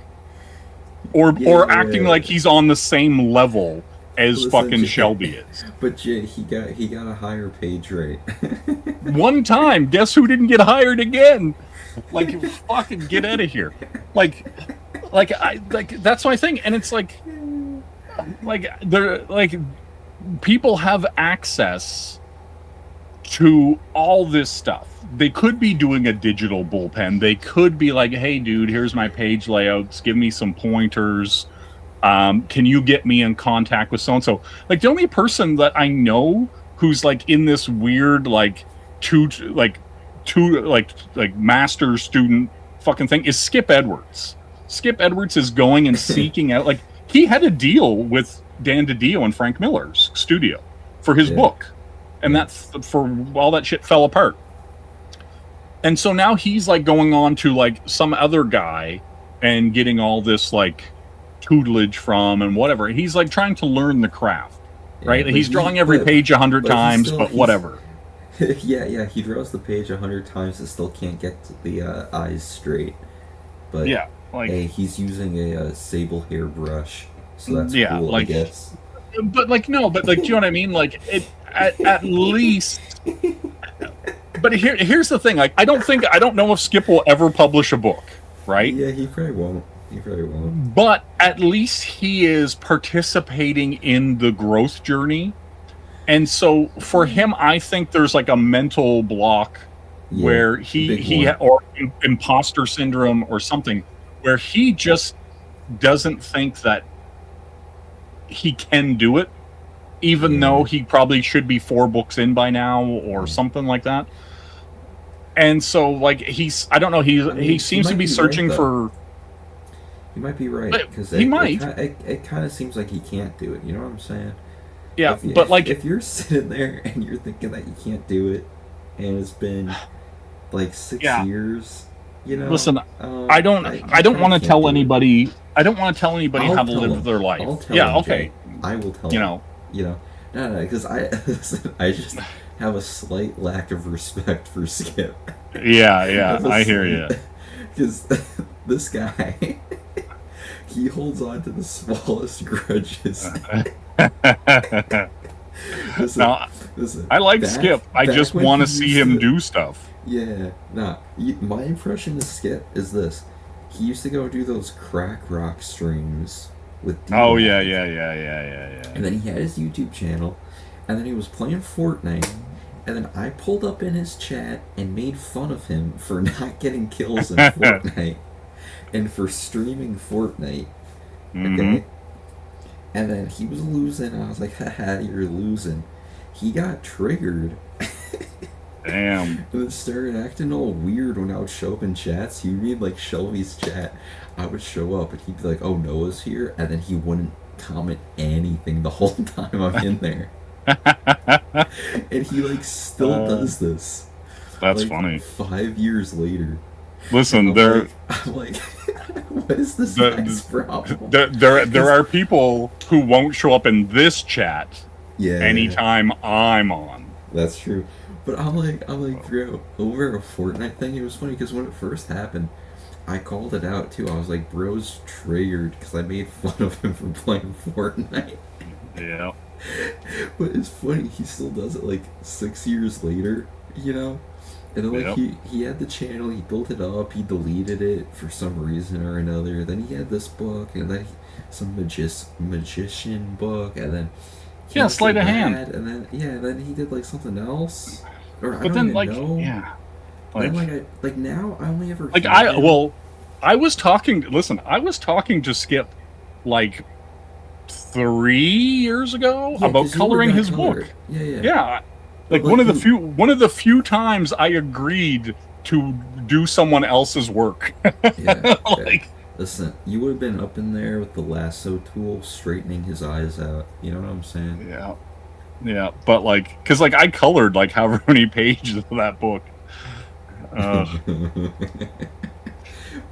Or acting like he's on the same level as fucking Shelby is. But Jay, he got a higher page rate. One time, guess who didn't get hired again? Like, fucking get out of here. Like that's my thing. And it's like they're like, people have access to all this stuff. They could be doing a digital bullpen. They could be like, hey, dude, here's my page layouts. Give me some pointers. Can you get me in contact with so-and-so? Like, the only person that I know who's like in this weird, like master student fucking thing is Skip Edwards. Skip Edwards is going and seeking out, like, he had a deal with Dan DiDio and Frank Miller's studio for his book. And that's for all that shit fell apart. And so now he's like going on to like some other guy and getting all this like tutelage from and whatever. He's like trying to learn the craft, right? He's drawing every page 100 times, but whatever. Yeah, he draws the page 100 times and still can't get the eyes straight. But yeah, like, hey, he's using a sable hairbrush, so that's cool, like, I guess. But like, no, but like, do you know what I mean? Like, it at least. But here's the thing. Like, I don't know if Skip will ever publish a book, right? Yeah, he probably won't. But at least he is participating in the growth journey. And so for him, I think there's like a mental block where he or imposter syndrome or something, where he just doesn't think that he can do it, even though he probably should be 4 books in by now or something like that. And so, like, I don't know, he seems to be searching for... He might be right, because it kind of seems like he can't do it, you know what I'm saying? Yeah, if you're sitting there and you're thinking that you can't do it, and it's been like 6 years, you know. Listen, I don't want to tell anybody. I don't want to tell anybody how to live their life. I'll tell him, okay. Jay. I will tell him. No, because I just have a slight lack of respect for Skip. Yeah, I hear you. Because this guy, he holds on to the smallest grudges. Listen, I like Skip. I just want to see him do stuff. Yeah, my impression of Skip is this. He used to go do those crack rock streams with D-Mac. Oh, yeah. And then he had his YouTube channel, and then he was playing Fortnite, and then I pulled up in his chat and made fun of him for not getting kills in Fortnite, and for streaming Fortnite, okay? And then he was losing, and I was like, haha, you're losing. He got triggered. Damn. And then started acting all weird when I would show up in chats. He'd read like Shelby's chat. I would show up and he'd be like, oh, Noah's here. And then he wouldn't comment anything the whole time I'm in there. And he like still does this. That's like, funny. 5 years later. Listen, I'm like, what is this guy's problem? There are people who won't show up in this chat anytime I'm on. That's true. But I'm like, bro, over a Fortnite thing, it was funny because when it first happened, I called it out too. I was like, bro's triggered because I made fun of him for playing Fortnite. Yeah. But it's funny, he still does it like 6 years later, you know? And then like Yep. he had the channel, he built it up, he deleted it for some reason or another. Then he had this book, and then some magician book, and then he Yeah, also sleight of hand. that, and then he did like something else, or I But don't then, even like, know. yeah. Then Like, like now I only ever like hear I, him. well, I was talking, listen, I was talking to Skip, like, 3 years ago Yeah, about 'cause you were coloring that his colored. book. Yeah. Yeah. But, Like, one of the he- few times I agreed to do someone else's work. Yeah. Like, Listen, you would have been up in there with the lasso tool, straightening his eyes out. You know what I'm saying? yeah. Yeah, but like, because like I colored like however many pages of that book.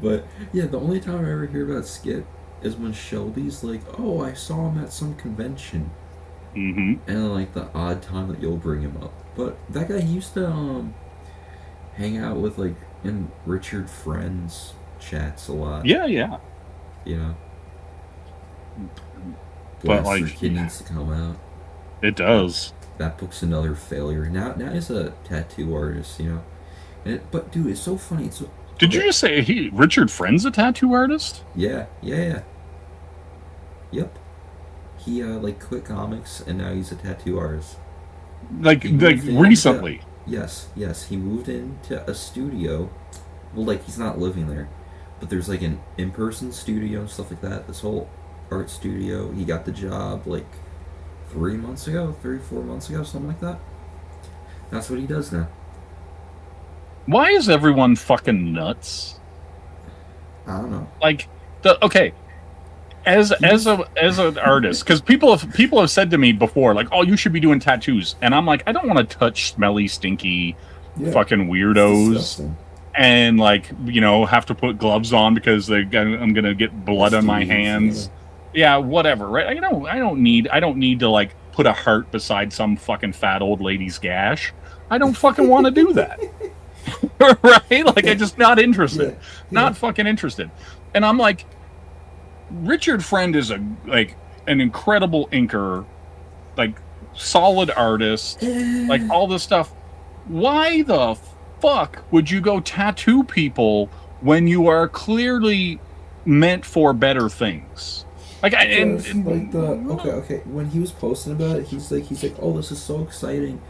But yeah, the only time I ever hear about Skip is when Shelby's like, "Oh, I saw him at some convention," Mm-hmm. and like the odd time that you'll bring him up. But that guy he used to hang out with like in Richard Friends chats a lot. Yeah, yeah. You know. But, Blaster like, Kid needs to come out. It does. That book's another failure. Now he's a tattoo artist, you know. But dude, it's so funny. It's so, Did you just say Richard Friend's a tattoo artist? yeah. Yep. He like quit comics and now he's a tattoo artist. Like He moved in recently. Yes. He moved into a studio. Well, like he's not living there, but there's like an in-person studio and stuff like that. This whole art studio. He got the job like 3 months ago, 4 months ago, something like that. That's what he does now. Why is everyone fucking nuts? I don't know. Like okay, as an artist, because people have said to me before, like, oh, you should be doing tattoos, and I'm like, I don't want to touch smelly, stinky, fucking weirdos, Disgusting. and like, you know, have to put gloves on because I'm gonna get blood on my STDs, hands. Yeah, whatever, right? I don't need to like put a heart beside some fucking fat old lady's gash. I don't fucking want to do that. Right? Like, I'm just not interested. Yeah. Not fucking interested. And I'm like, Richard Friend is an incredible inker, like solid artist, like all this stuff. Why the fuck would you go tattoo people when you are clearly meant for better things? Like, like the okay. When he was posting about it, he's like, oh, this is so exciting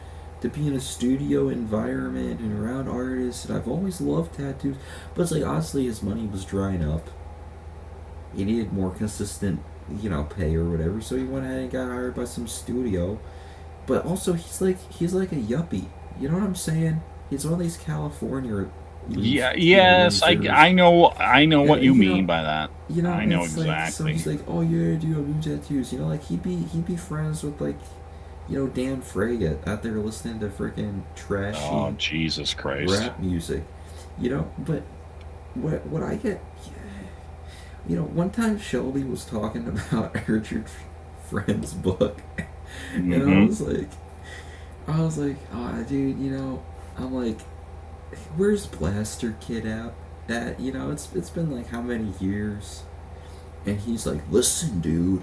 to be in a studio environment and around artists, and I've always loved tattoos. But it's like, honestly, his money was drying up. He needed more consistent, you know, pay or whatever. So he went ahead and got hired by some studio. But also, he's like a yuppie. You know what I'm saying? He's one of these California. yes, I know what you mean by that. You know, I know it's like, so exactly. he's like, oh yeah, dude, I'm doing tattoos. You know, like he'd be friends with like, you know, Dan Fraga out there listening to freaking trashy Oh, Jesus Christ. rap music. You know, but what I get, you know, one time Shelby was talking about Richard Friend's book, and I was like, oh, dude, you know, I'm like, where's Blaster Kid at? You know, it's been like how many years? And he's like, listen, dude.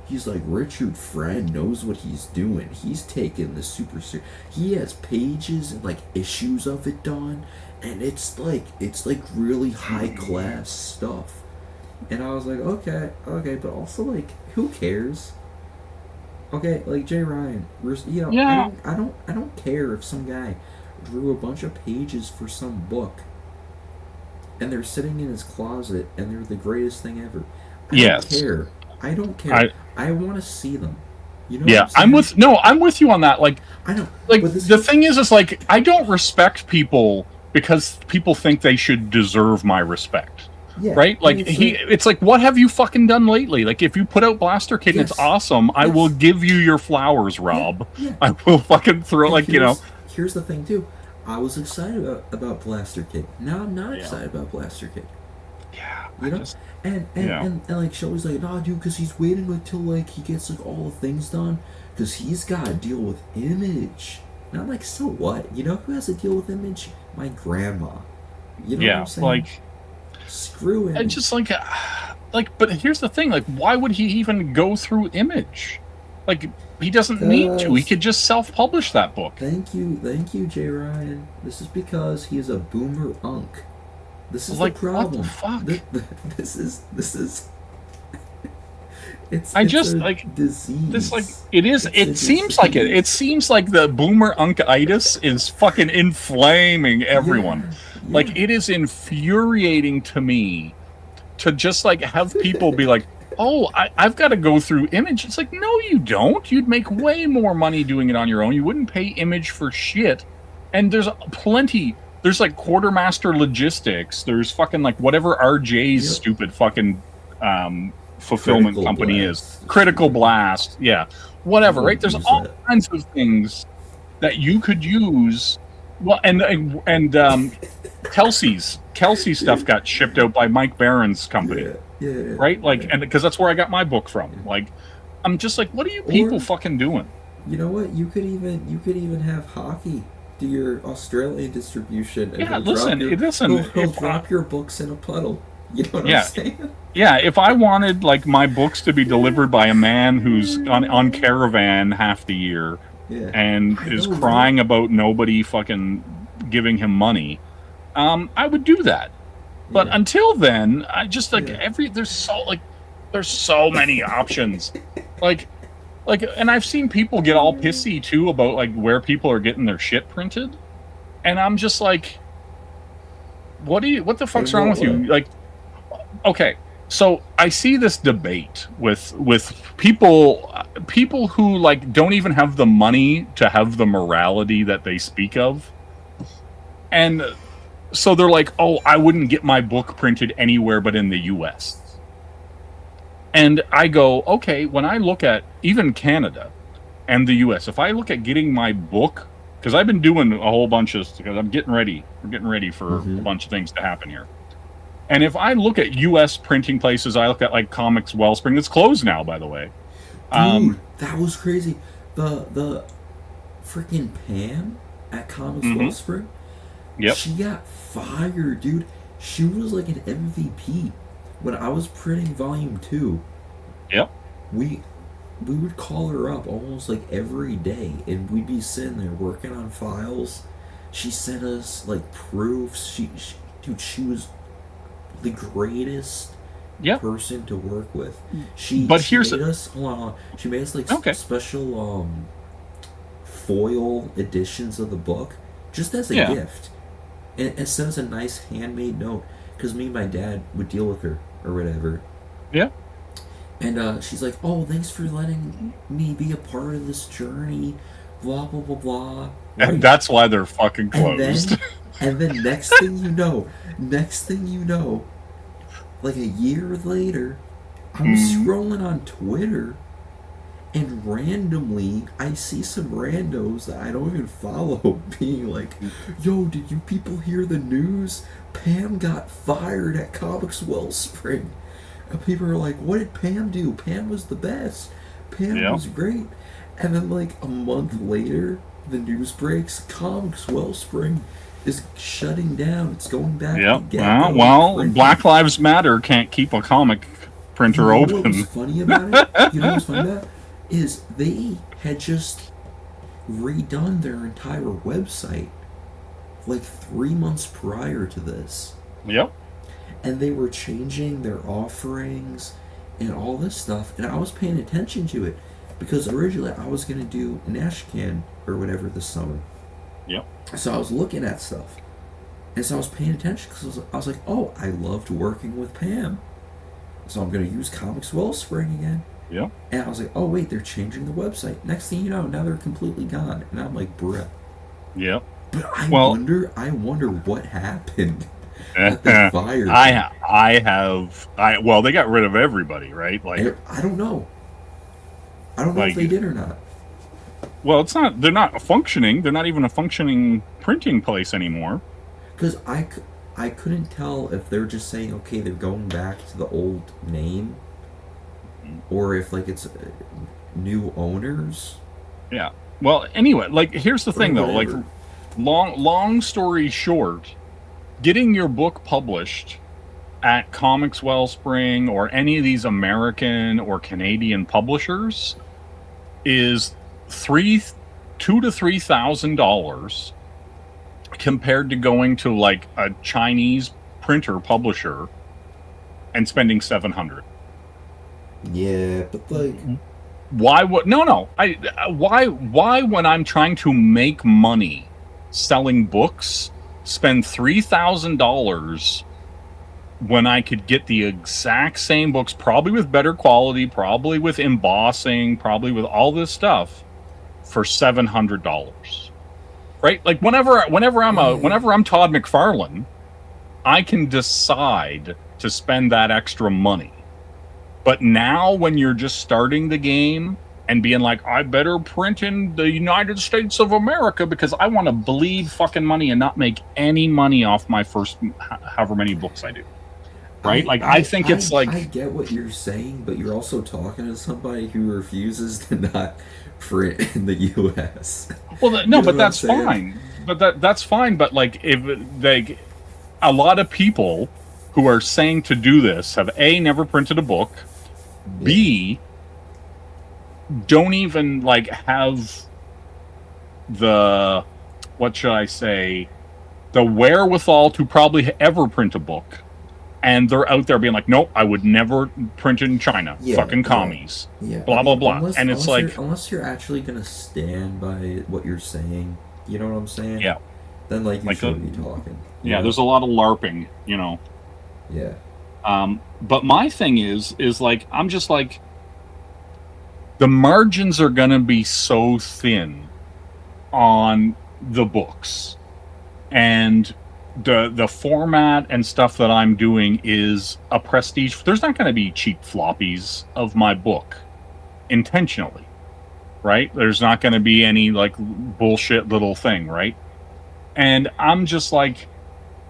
He's like, Richard Friend knows what he's doing. He's taking this super serious. He has pages and like issues of it done, and it's like really high class stuff. And I was like, okay, but also like, who cares? Okay, like Jay Ryan, you know, Yeah. I don't care if some guy drew a bunch of pages for some book, and they're sitting in his closet, and they're the greatest thing ever. Yes. I don't care. I want to see them. You know? Yeah, what I'm saying? I'm with you on that. Like, I know. like but this the thing is like, I don't respect people because people think they should deserve my respect. yeah, Right? Like, and it's it's like, what have you fucking done lately? Like, if you put out Blaster Kid and it's Yes. awesome, I will Yes. give you your flowers, Rob. Yeah. I will fucking throw, And like, you know. Here's the thing too. I was excited about Blaster Kid. Now I'm not Yeah. excited about Blaster Kid. Yeah, You know? And Yeah. and like Shelby's like, nah, dude, because he's waiting until like he gets like all the things done, because he's got to deal with Image. And I'm like, so what? You know who has to deal with Image? My grandma. You know what Yeah, I'm saying? like, Screw and Image. just but here's the thing, like, why would he even go through Image? Like, he doesn't need to. He could just self-publish that book. Thank you, Jay Ryan. This is because he is a boomer unk. This is Like, the problem. what the fuck? This is. It's just, a like, disease. This, like, it is. It's a It seems like it. disease. It seems like the boomer unkitis is fucking inflaming everyone. Yeah. Like, it is infuriating to me to just, like, have people be like, oh, I've got to go through Image. It's like, no, you don't. You'd make way more money doing it on your own. You wouldn't pay Image for shit. And there's plenty. There's, like, Quartermaster Logistics. There's fucking, like, whatever RJ's stupid fucking fulfillment Critical company Blast. is. Critical Blast. Yeah. Whatever, right? There's Use all that. kinds of things that you could use. Well, and Kelsey's stuff got shipped out by Mike Barron's company, Yeah. right? Like, yeah. and because that's where I got my book from. Like, I'm just like, what are you people fucking doing? You know what? You could even have hockey do your Australian distribution. And Yeah, he'll listen, he'll if drop your books in a puddle. You know what Yeah. I'm saying? Yeah, if I wanted, like, my books to be delivered by a man who's on caravan half the year Yeah. and I is know, crying about nobody fucking giving him money, I would do that. But Yeah. until then, I just, like, Yeah. there's so many options. Like, and I've seen people get all pissy too about, like, where people are getting their shit printed, and I'm just like, what the fuck's Hey, wrong with you? what? Like, okay, so I see this debate with people who, like, don't even have the money to have the morality that they speak of, and so they're like, oh, I wouldn't get my book printed anywhere but in the US. And I go, okay, when I look at even Canada and the US, if I look at getting my book, because I've been doing a whole bunch of, because I'm getting ready. We're getting ready for a bunch of things to happen here. And if I look at US printing places, I look at, like, Comics Wellspring. It's closed now, by the way. Dude, that was crazy. The freaking Pam at Comics Wellspring. Yep. She got fired, dude. She was like an MVP. When I was printing volume 2, Yep. we would call her up almost like every day, and we'd be sitting there working on files. She sent us, like, proofs. She was the greatest Yep. person to work with. But she here's made us hold on. She made us, like, Okay. special foil editions of the book just as a Yeah. gift, and sent us a nice handmade note because me and my dad would deal with her or whatever. Yeah. And she's like, "Oh, thanks for letting me be a part of this journey." Blah blah blah blah. And Right. that's why they're fucking closed. And then next thing you know, like a year later, I was scrolling on Twitter, and randomly I see some randos that I don't even follow being like, "Yo, did you people hear the news? Pam got fired at Comics Wellspring." And people are like, "What did Pam do? Pam was the best. Pam Yep. was great." And then, like, a month later, the news breaks, Comics Wellspring is shutting down. It's going back Yep. to Gecko Well, printing. Black Lives Matter can't keep a comic printer You know what open. was funny about it? You know what's funny about it? Is they had just redone their entire website like 3 months prior to this. Yep. And they were changing their offerings and all this stuff, and I was paying attention to it because originally I was going to do Nashcan or whatever this summer. Yep. So I was looking at stuff, and so I was paying attention because I was like, "Oh, I loved working with Pam, so I'm going to use Comics Wellspring again." Yep. And I was like, "Oh wait, they're changing the website." Next thing you know, now they're completely gone, and I'm like, "Bruh." Yep. But I Well- wonder what happened. That they fired. Well, they got rid of everybody, right? Like, I don't know. I don't know Like- if they did or not. well, they're not functioning. They're not even a functioning printing place anymore. Because I couldn't tell if they're just saying, okay, they're going back to the old name, or if, like, it's new owners. Yeah. Well, anyway, like here's the thing though, like Whatever. long story short, getting your book published at Comics Wellspring or any of these American or Canadian publishers is $2,000 to $3,000 compared to going to like a Chinese printer publisher and spending $700. Yeah, but like, Why would no? Why when I'm trying to make money selling books, spend $3,000 when I could get the exact same books, probably with better quality, probably with embossing, probably with all this stuff, for $700, right? Like whenever I'm Todd McFarlane, I can decide to spend that extra money. But now, when you're just starting the game and being like, I better print in the United States of America because I want to bleed fucking money and not make any money off my first however many books I do. Right? I think it's like... I get what you're saying, but you're also talking to somebody who refuses to not print in the U.S. Well, no, You know but what that's I'm saying? fine. But that's fine. But like, if like a lot of people who are saying to do this have A, never printed a book, B, don't even like have the, what should I say, the wherewithal to probably ever print a book. And they're out there being like, nope, I would never print it in China. Yeah, Fucking yeah. commies. Yeah, Blah, blah, blah. And it's like... unless you're actually gonna stand by what you're saying, you know what I'm saying? Yeah. Then like you Like shouldn't be talking. you Yeah, know? there's a lot of LARPing, you know. Yeah. But my thing is like, I'm just like, the margins are going to be so thin on the books. And the format and stuff that I'm doing is a prestige. There's not going to be cheap floppies of my book intentionally, right? There's not going to be any like bullshit little thing, right? And I'm just like,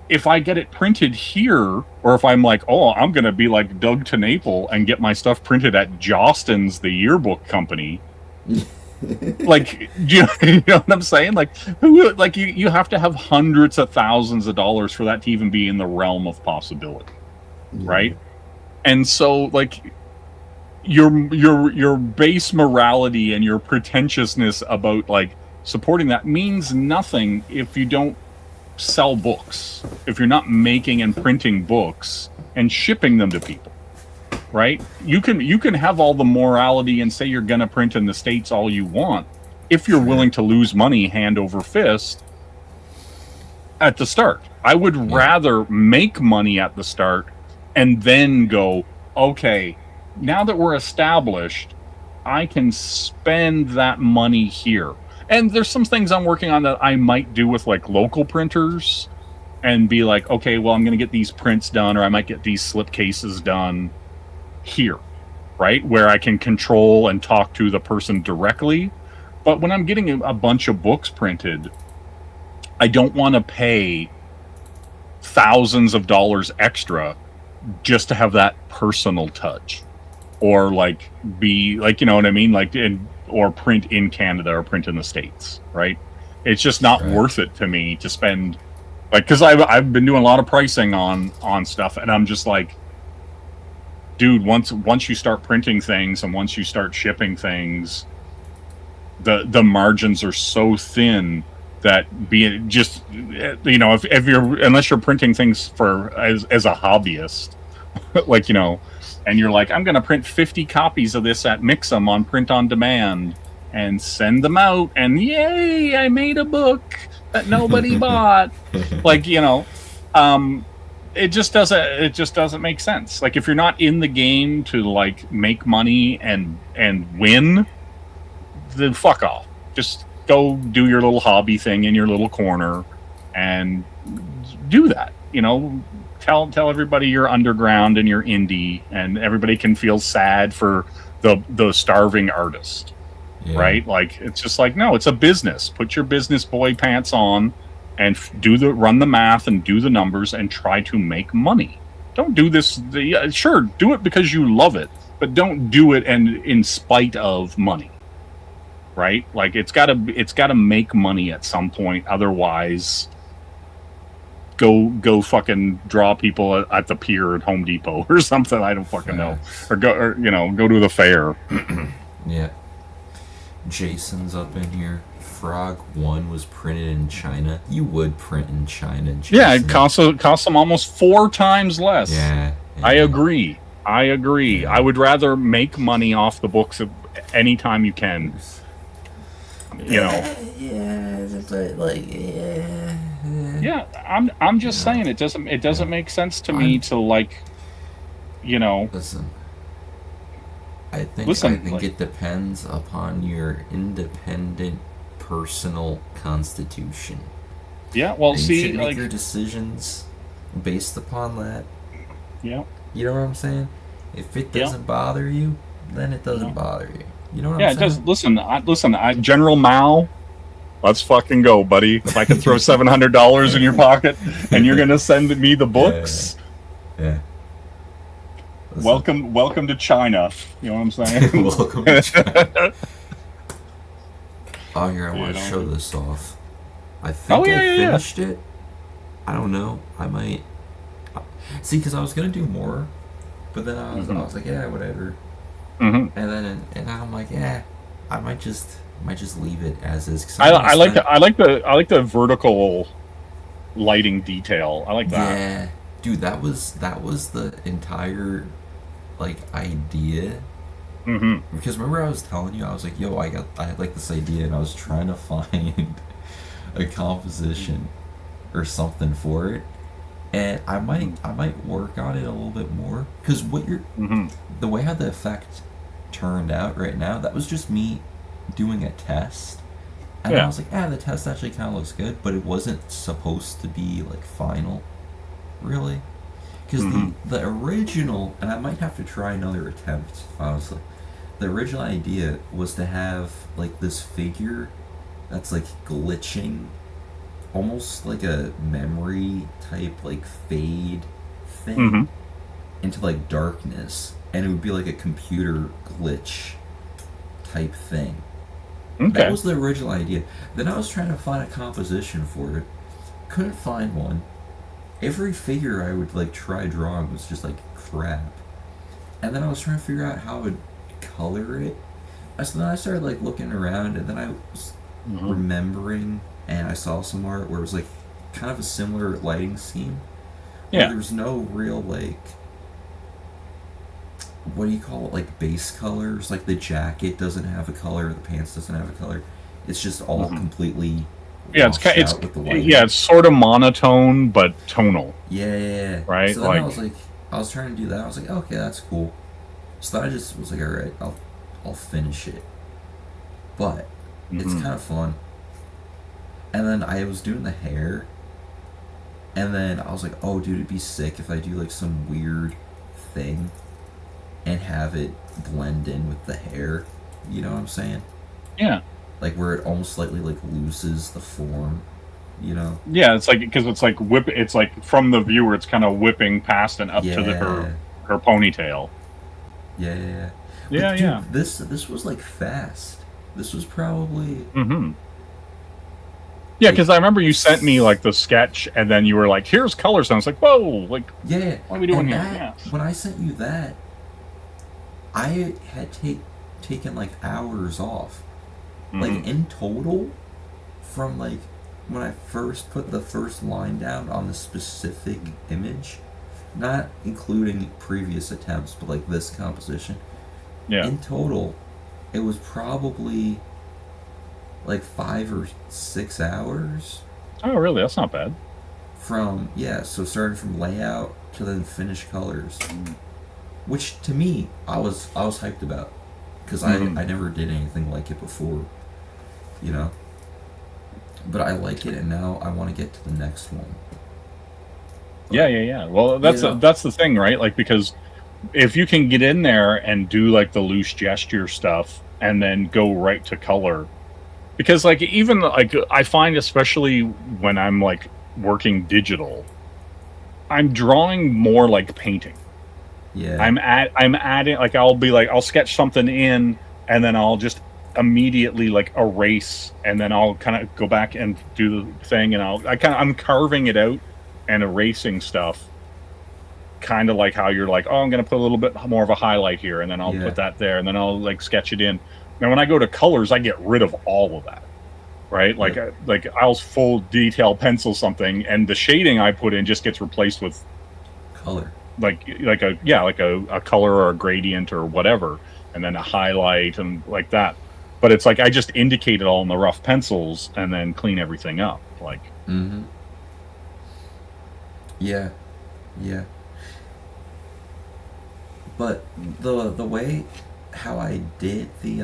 if I get it printed here, or if I'm like, oh, I'm going to be like Doug TeNapel and get my stuff printed at Jostens, the yearbook company, like, you know what I'm saying? Like, who, like you have to have hundreds of thousands of dollars for that to even be in the realm of possibility, right? And so, like, your base morality and your pretentiousness about like supporting that means nothing if you don't sell books, if you're not making and printing books and shipping them to people, right? You can have all the morality and say you're gonna print in the States all you want if you're willing to lose money hand over fist at the start. I would rather make money at the start and then go, okay, now that we're established, I can spend that money here. And there's some things I'm working on that I might do with like local printers and be like, okay, well, I'm going to get these prints done, or I might get these slip cases done here, right? Where I can control and talk to the person directly. But when I'm getting a bunch of books printed, I don't want to pay thousands of dollars extra just to have that personal touch, or like be like, you know what I mean? Like or print in Canada or print in the States, right? It's just not worth it to me to spend, like, because I've been doing a lot of pricing on stuff, and I'm just like, dude, once you start printing things and once you start shipping things, the margins are so thin that being just, you know, if you're, unless you're printing things for as a hobbyist, like, you know, and you're like, I'm going to print 50 copies of this at Mixam on print on demand and send them out, and yay, I made a book that nobody bought. Like, you know, it just doesn't make sense. Like, if you're not in the game to like make money and win, then fuck off. Just go do your little hobby thing in your little corner and do that, you know. Tell everybody you're underground and you're indie, and everybody can feel sad for the starving artist, right? Like, it's just like, no, it's a business. Put your business boy pants on and run the math and do the numbers and try to make money. Don't do this. Sure, do it because you love it, but don't do it and in spite of money. right? Like it's gotta make money at some point. Otherwise, go fucking draw people at the pier at Home Depot or something. I don't fucking know. Or go to the fair. Yeah. Jason's up in here. Frog 1 was printed in China. You would print in China, Jason. Yeah, it costs them almost 4 times less. Yeah. I agree. Yeah. I would rather make money off the books anytime you can. You know. Yeah, but like, yeah. Yeah, I'm just saying it doesn't make sense to me to like, you know. Listen. I think like, it depends upon your independent personal constitution. Yeah, well, and see, you should make like your decisions based upon that. Yeah. You know what I'm saying? If it doesn't bother you, then it doesn't bother you. You know what I'm saying? Yeah, it does. Listen, General Mao, let's fucking go, buddy. If I can throw $700 in your pocket and you're gonna send me the books, yeah. Welcome to China. You know what I'm saying? Welcome to China. Oh, here, I want to show this off. I think I finished it. I don't know. I might. See, because I was going to do more, but then I was like, yeah, whatever. Mm-hmm. And then I'm like, yeah, I might just leave it as is. I like the vertical lighting detail. I like that. Yeah, dude, that was the entire like idea. Mm-hmm. Because remember I was telling you, I was like, yo, I had like this idea and I was trying to find a composition or something for it, and I might work on it a little bit more, because the way how the effect turned out right now, that was just me doing a test, and I was like, the test actually kind of looks good, but it wasn't supposed to be like final, really. Because the original, and I might have to try another attempt, honestly. The original idea was to have like this figure that's like glitching, almost like a memory type like fade thing into like darkness, and it would be like a computer glitch type thing. Okay. That was the original idea. Then I was trying to find a composition for it, couldn't find one. Every figure I would like try drawing was just like crap, and then I was trying to figure out how I would color it. So then I started like looking around, and then I was remembering, and I saw some art where it was like kind of a similar lighting scheme. Yeah. There was no real like, what do you call it, like base colors. Like the jacket doesn't have a color, the pants doesn't have a color. It's just all completely. Yeah, it's sort of monotone but tonal. Yeah. Right. So then I was trying to do that. I was like, okay, that's cool. So then I just was like, all right, I'll finish it. But it's kind of fun. And then I was doing the hair, and then I was like, oh, dude, it'd be sick if I do like some weird thing and have it blend in with the hair. You know what I'm saying? Yeah. Like where it almost slightly like loses the form, you know? Yeah, it's like, because it's like it's like from the viewer, it's kind of whipping past and up to her ponytail. Yeah. But dude, this was like fast. This was probably. Yeah, because I remember you sent me like the sketch, and then you were like, "Here's colors," and I was like, "Whoa!" Like, yeah, what are we doing here? When I sent you that, I had taken like hours off. Like in total, from like when I first put the first line down on the specific image, not including previous attempts, but like this composition. Yeah. In total, it was probably like 5 or 6 hours. Oh, really? That's not bad. So starting from layout to then finished colors, which to me I was hyped about, because I never did anything like it before. You know, but I like it, and now I want to get to the next one. But, yeah. Well, that's the thing, right? Like, because if you can get in there and do like the loose gesture stuff, and then go right to color, because like even like I find, especially when I'm like working digital, I'm drawing more like painting. Yeah. I'm adding, like I'll sketch something in, and then I'll just immediately like erase, and then I'll kind of go back and do the thing, and I'm carving it out and erasing stuff, kind of like how you're like, oh, I'm gonna put a little bit more of a highlight here, and then I'll put that there, and then I'll like sketch it in. Now when I go to colors, I get rid of all of that, right? Like I'll full detail pencil something, and the shading I put in just gets replaced with Color. like a color or a gradient or whatever, and then a highlight and like that. But it's like I just indicate it all in the rough pencils and then clean everything up. Like, yeah. But the way how I did the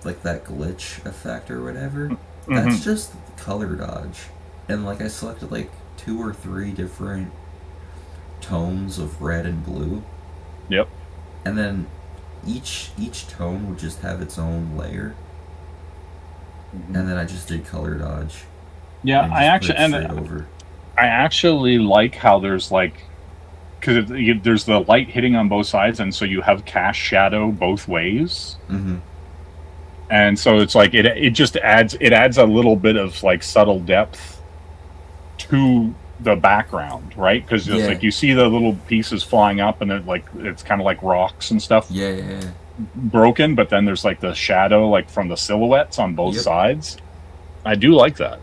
like that glitch effect or whatever, that's just color dodge, and like I selected like 2 or 3 different tones of red and blue. Yep. And then each tone would just have its own layer. And then I just did color dodge. Yeah, I actually like how there's like, because there's the light hitting on both sides, and so you have cast shadow both ways. And so it's like it just adds a little bit of like subtle depth to the background, right? Because it's like you see the little pieces flying up, and it's kind of like rocks and stuff. Broken, but then there's like the shadow like from the silhouettes on both sides. I do like that.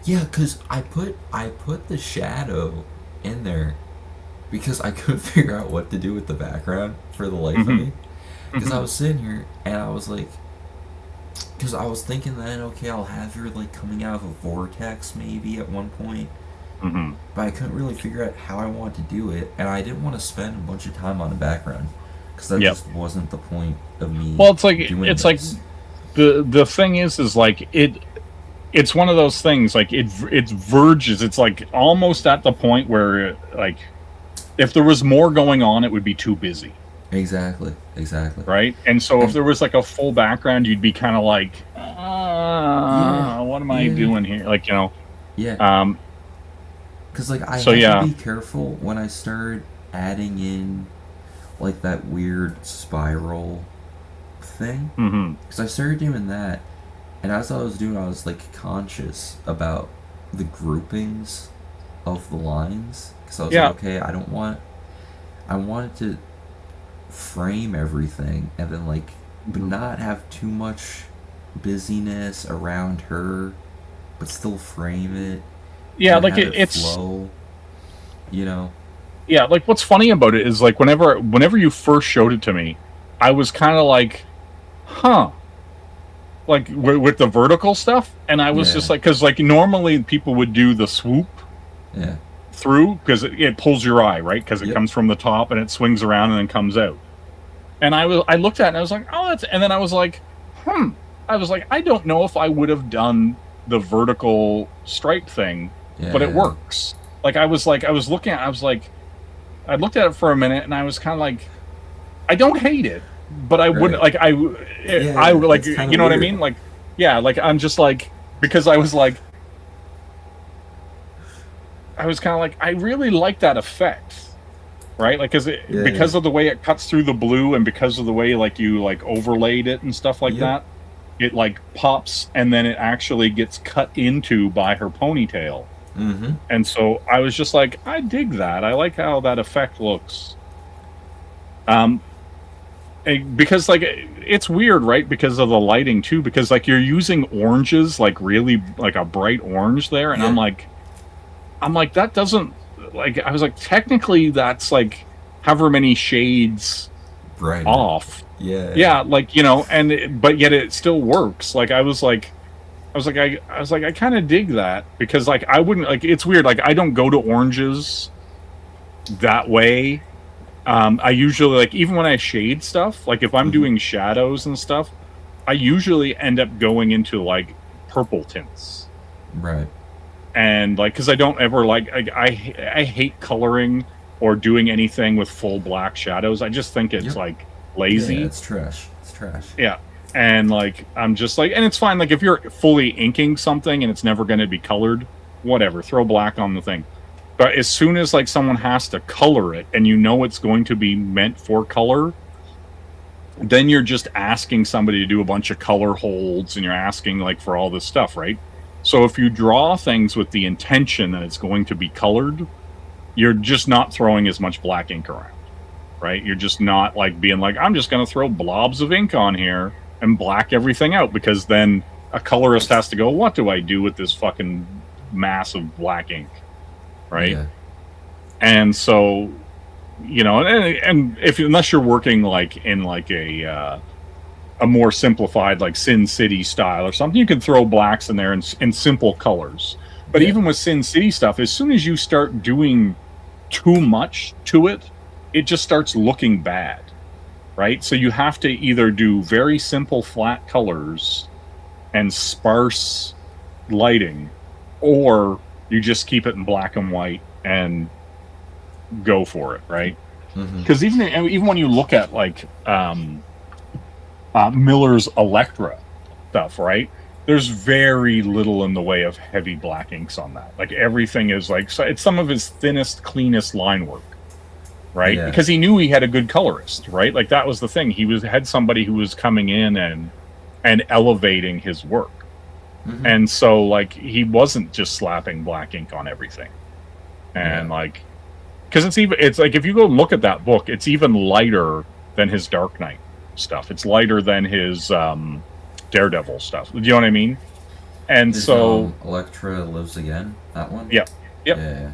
Yeah, because I put the shadow in there because I couldn't figure out what to do with the background for the life of me. Because I was sitting here and I was like, because I was thinking then, okay, I'll have her like coming out of a vortex maybe at one point. But I couldn't really figure out how I wanted to do it, and I didn't want to spend a bunch of time on the background because that just wasn't the point of me. Well, it's like like the thing is like it's one of those things like it verges. It's like almost at the point where like if there was more going on, it would be too busy. Exactly. Right, and so if there was like a full background, you'd be kind of like, what am I doing here? Like, you know. Because like I had to be careful when I started adding in like that weird spiral thing. Because I started doing that, and as I was doing, I was like conscious about the groupings of the lines. Because I was like, okay, I wanted to frame everything, and then like, but not have too much busyness around her, but still frame it. Yeah, like it's flow, you know. Yeah, like what's funny about it is like whenever you first showed it to me, I was kind of like, like with the vertical stuff, and I was just like, because like normally people would do the swoop, through because it pulls your eye, right? Because it comes from the top and it swings around and then comes out. And I looked at it and I was like, oh, that's, and then I was like, I don't know if I would have done the vertical stripe thing. But it works. Like I looked at it for a minute, and I was kind of like, I don't hate it, but I wouldn't like I like, you know weird. What I mean? Like, like I'm just like, because I was kind of like, I really like that effect, right? Like, because of the way it cuts through the blue, and because of the way like you like overlaid it and stuff like that, it like pops, and then it actually gets cut into by her ponytail. And so I was just like, I dig that. I like how that effect looks. Because like it's weird, right? Because of the lighting too. Because like you're using oranges, like really like a bright orange there, and I'm like that doesn't like. I was like, technically that's like however many shades off. Like, you know, but yet it still works. Like I was like, I kind of dig that, because like I wouldn't like, it's weird. Like I don't go to oranges that way. I usually like, even when I shade stuff, like if I'm doing shadows and stuff, I usually end up going into like purple tints. Right. And like, cause I don't ever like, I hate coloring or doing anything with full black shadows. I just think it's like lazy. Yeah, it's trash. Yeah. And like, I'm just like, and it's fine. Like if you're fully inking something and it's never going to be colored, whatever, throw black on the thing. But as soon as like someone has to color it and you know it's going to be meant for color, then you're just asking somebody to do a bunch of color holds, and you're asking like for all this stuff, right? So if you draw things with the intention that it's going to be colored, you're just not throwing as much black ink around, right? You're just not like being like, I'm just going to throw blobs of ink on here and black everything out, because then a colorist has to go, what do I do with this fucking mass of black ink, right? Yeah. And so, you know, and if unless you're working like in like a more simplified like Sin City style or something, you can throw blacks in there in simple colors. But even with Sin City stuff, as soon as you start doing too much to it, it just starts looking bad, right? So you have to either do very simple flat colors and sparse lighting, or you just keep it in black and white and go for it, right? Because even when you look at like Miller's Electra stuff, right? There's very little in the way of heavy black inks on that. Like everything is like, so it's some of his thinnest, cleanest line work, right? Yeah. Because he knew he had a good colorist, right? Like that was the thing. He had somebody who was coming in and elevating his work. And so like he wasn't just slapping black ink on everything. And like, because it's like if you go look at that book, it's even lighter than his Dark Knight stuff. It's lighter than his Daredevil stuff. Do you know what I mean? And so Elektra Lives Again, that one. Yep. Yeah.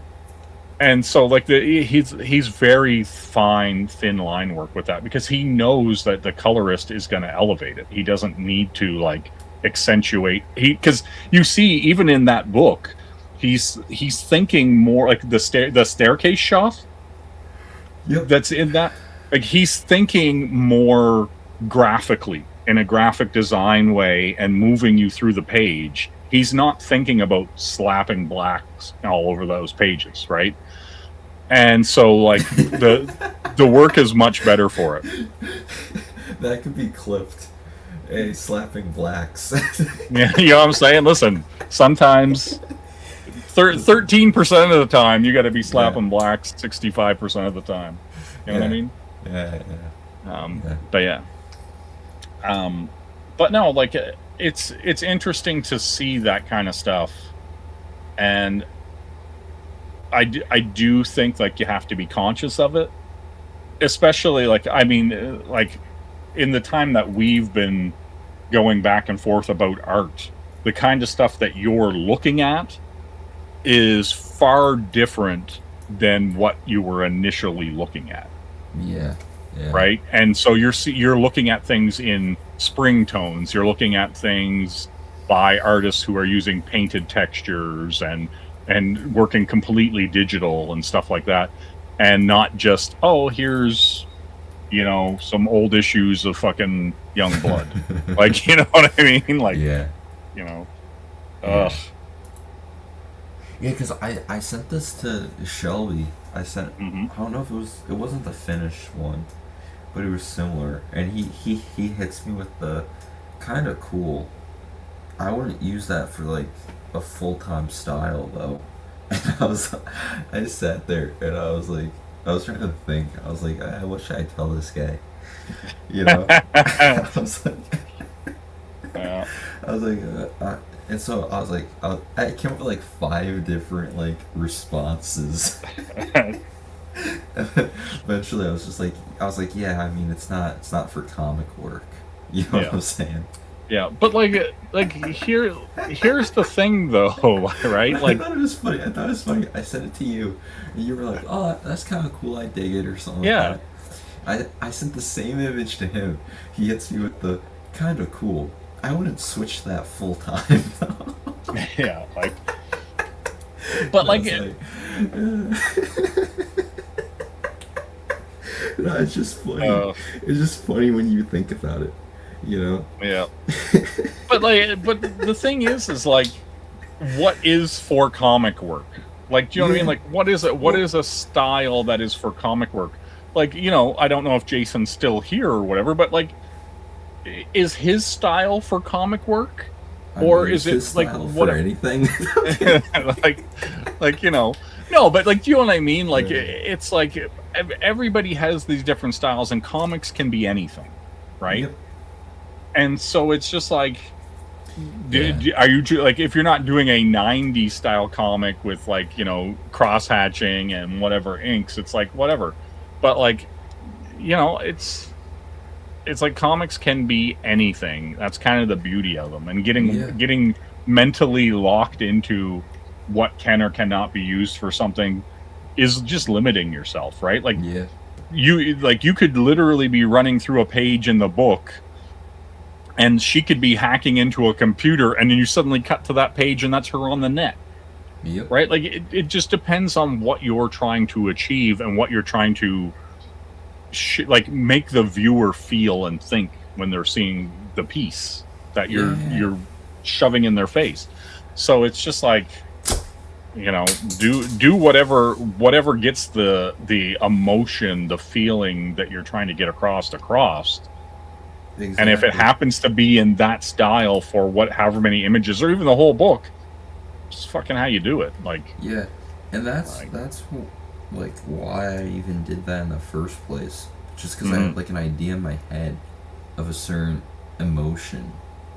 And so like he's very fine, thin line work with that, because he knows that the colorist is going to elevate it. He doesn't need to like accentuate, because you see even in that book he's thinking more like the staircase shot that's in that, like he's thinking more graphically in a graphic design way and moving you through the page. He's not thinking about slapping blacks all over those pages, right? And so like the work is much better for it. That could be clipped. Hey, slapping blacks. Yeah, you know what I'm saying? Listen, sometimes 13% of the time you got to be slapping blacks 65% of the time. You know what I mean? Yeah. But yeah. But no, like it's interesting to see that kind of stuff, and I do think like you have to be conscious of it, especially like, I mean, like in the time that we've been going back and forth about art, the kind of stuff that you're looking at is far different than what you were initially looking at. Yeah. Right? And so you're looking at things in spring tones. You're looking at things by artists who are using painted textures and working completely digital and stuff like that, and not just, oh, here's, you know, some old issues of fucking Youngblood. Like, you know what I mean? Like, Yeah. you know, Yeah, because I sent this to Shelby. I don't know if it wasn't the finished one, but it was similar. And he hits me with the kind of cool. I wouldn't use that for like a full-time style though. And I sat there and I was trying to think. I was like, what should I tell this guy? You know? I was like, yeah. and so I was like, I came up with like 5 different like responses. Eventually, I was like, yeah, I mean, it's not for comic work. You know what I'm saying? Yeah, but like here's the thing though, right? Like, I thought it was funny. I sent it to you, and you were like, "Oh, that's kind of cool. I dig it," or something. Yeah. Like that. I sent the same image to him. He hits me with the kind of cool. I wouldn't switch that full time. Yeah, like, but like, no, it's just funny. It's just funny when you think about it, you know? Yeah. But the thing is like, what is for comic work? Like, do you know what I mean? Like, what is it? What is a style that is for comic work? Like, you know, I don't know if Jason's still here or whatever, but like, is his style for comic work, or is it like what for anything? like you know, no, but like, do you know what I mean? Like, it's like everybody has these different styles, and comics can be anything. right? Yep. And so it's just like, Yeah. are you like, if you're not doing a 90s style comic with like, you know, cross hatching and whatever inks, it's like whatever. But like, you know, it's like comics can be anything. That's kind of the beauty of them, and Yeah. getting mentally locked into what can or cannot be used for something is just limiting yourself, right? Like Yeah. you could literally be running through a page in the book, and she could be hacking into a computer, and then you suddenly cut to that page and that's her on the net, Yep. right? Like it just depends on what you're trying to achieve and what you're trying to like make the viewer feel and think when they're seeing the piece that you're shoving in their face. So it's just like, you know, do whatever gets the emotion, the feeling that you're trying to get across. Exactly. And if it happens to be in that style for however many images or even the whole book, it's fucking how you do it. Like, Yeah, and that's Like- like why I even did that in the first place. Just because I Mhm. had like an idea in my head of a certain emotion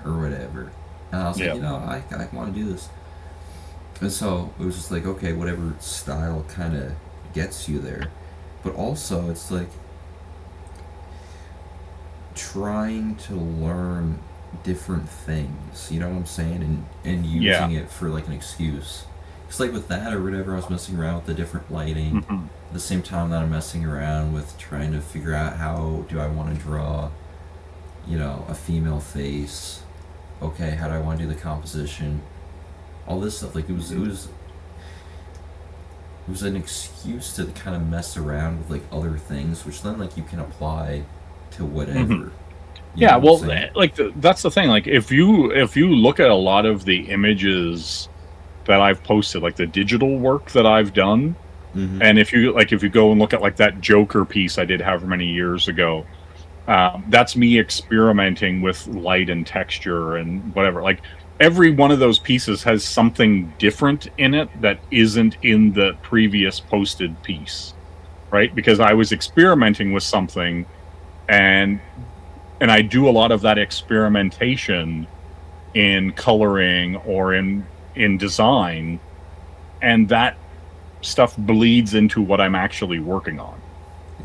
or whatever, and I was like, Yeah. you know, I want to do this. And so it was just like, okay, whatever style kind of gets you there, but also it's like trying to learn different things. You know what I'm saying? And using it for like an excuse. It's like with that or whatever, I was messing around with the different lighting. mhm. At the same time that I'm messing around with trying to figure out how do I want to draw, you know, a female face. Okay, how do I want to do the composition? All this stuff. Like it was an excuse to kind of mess around with like other things, which then like you can apply to whatever. Mhm. You Yeah, know well, what I'm saying? like that's the thing. Like if you look at a lot of the images that I've posted, like the digital work that I've done, Mhm. and if you go and look at like that Joker piece I did however many years ago, that's me experimenting with light and texture and whatever. Like every one of those pieces has something different in it that isn't in the previous posted piece, right? Because I was experimenting with something, and I do a lot of that experimentation in coloring or in design, and that stuff bleeds into what I'm actually working on,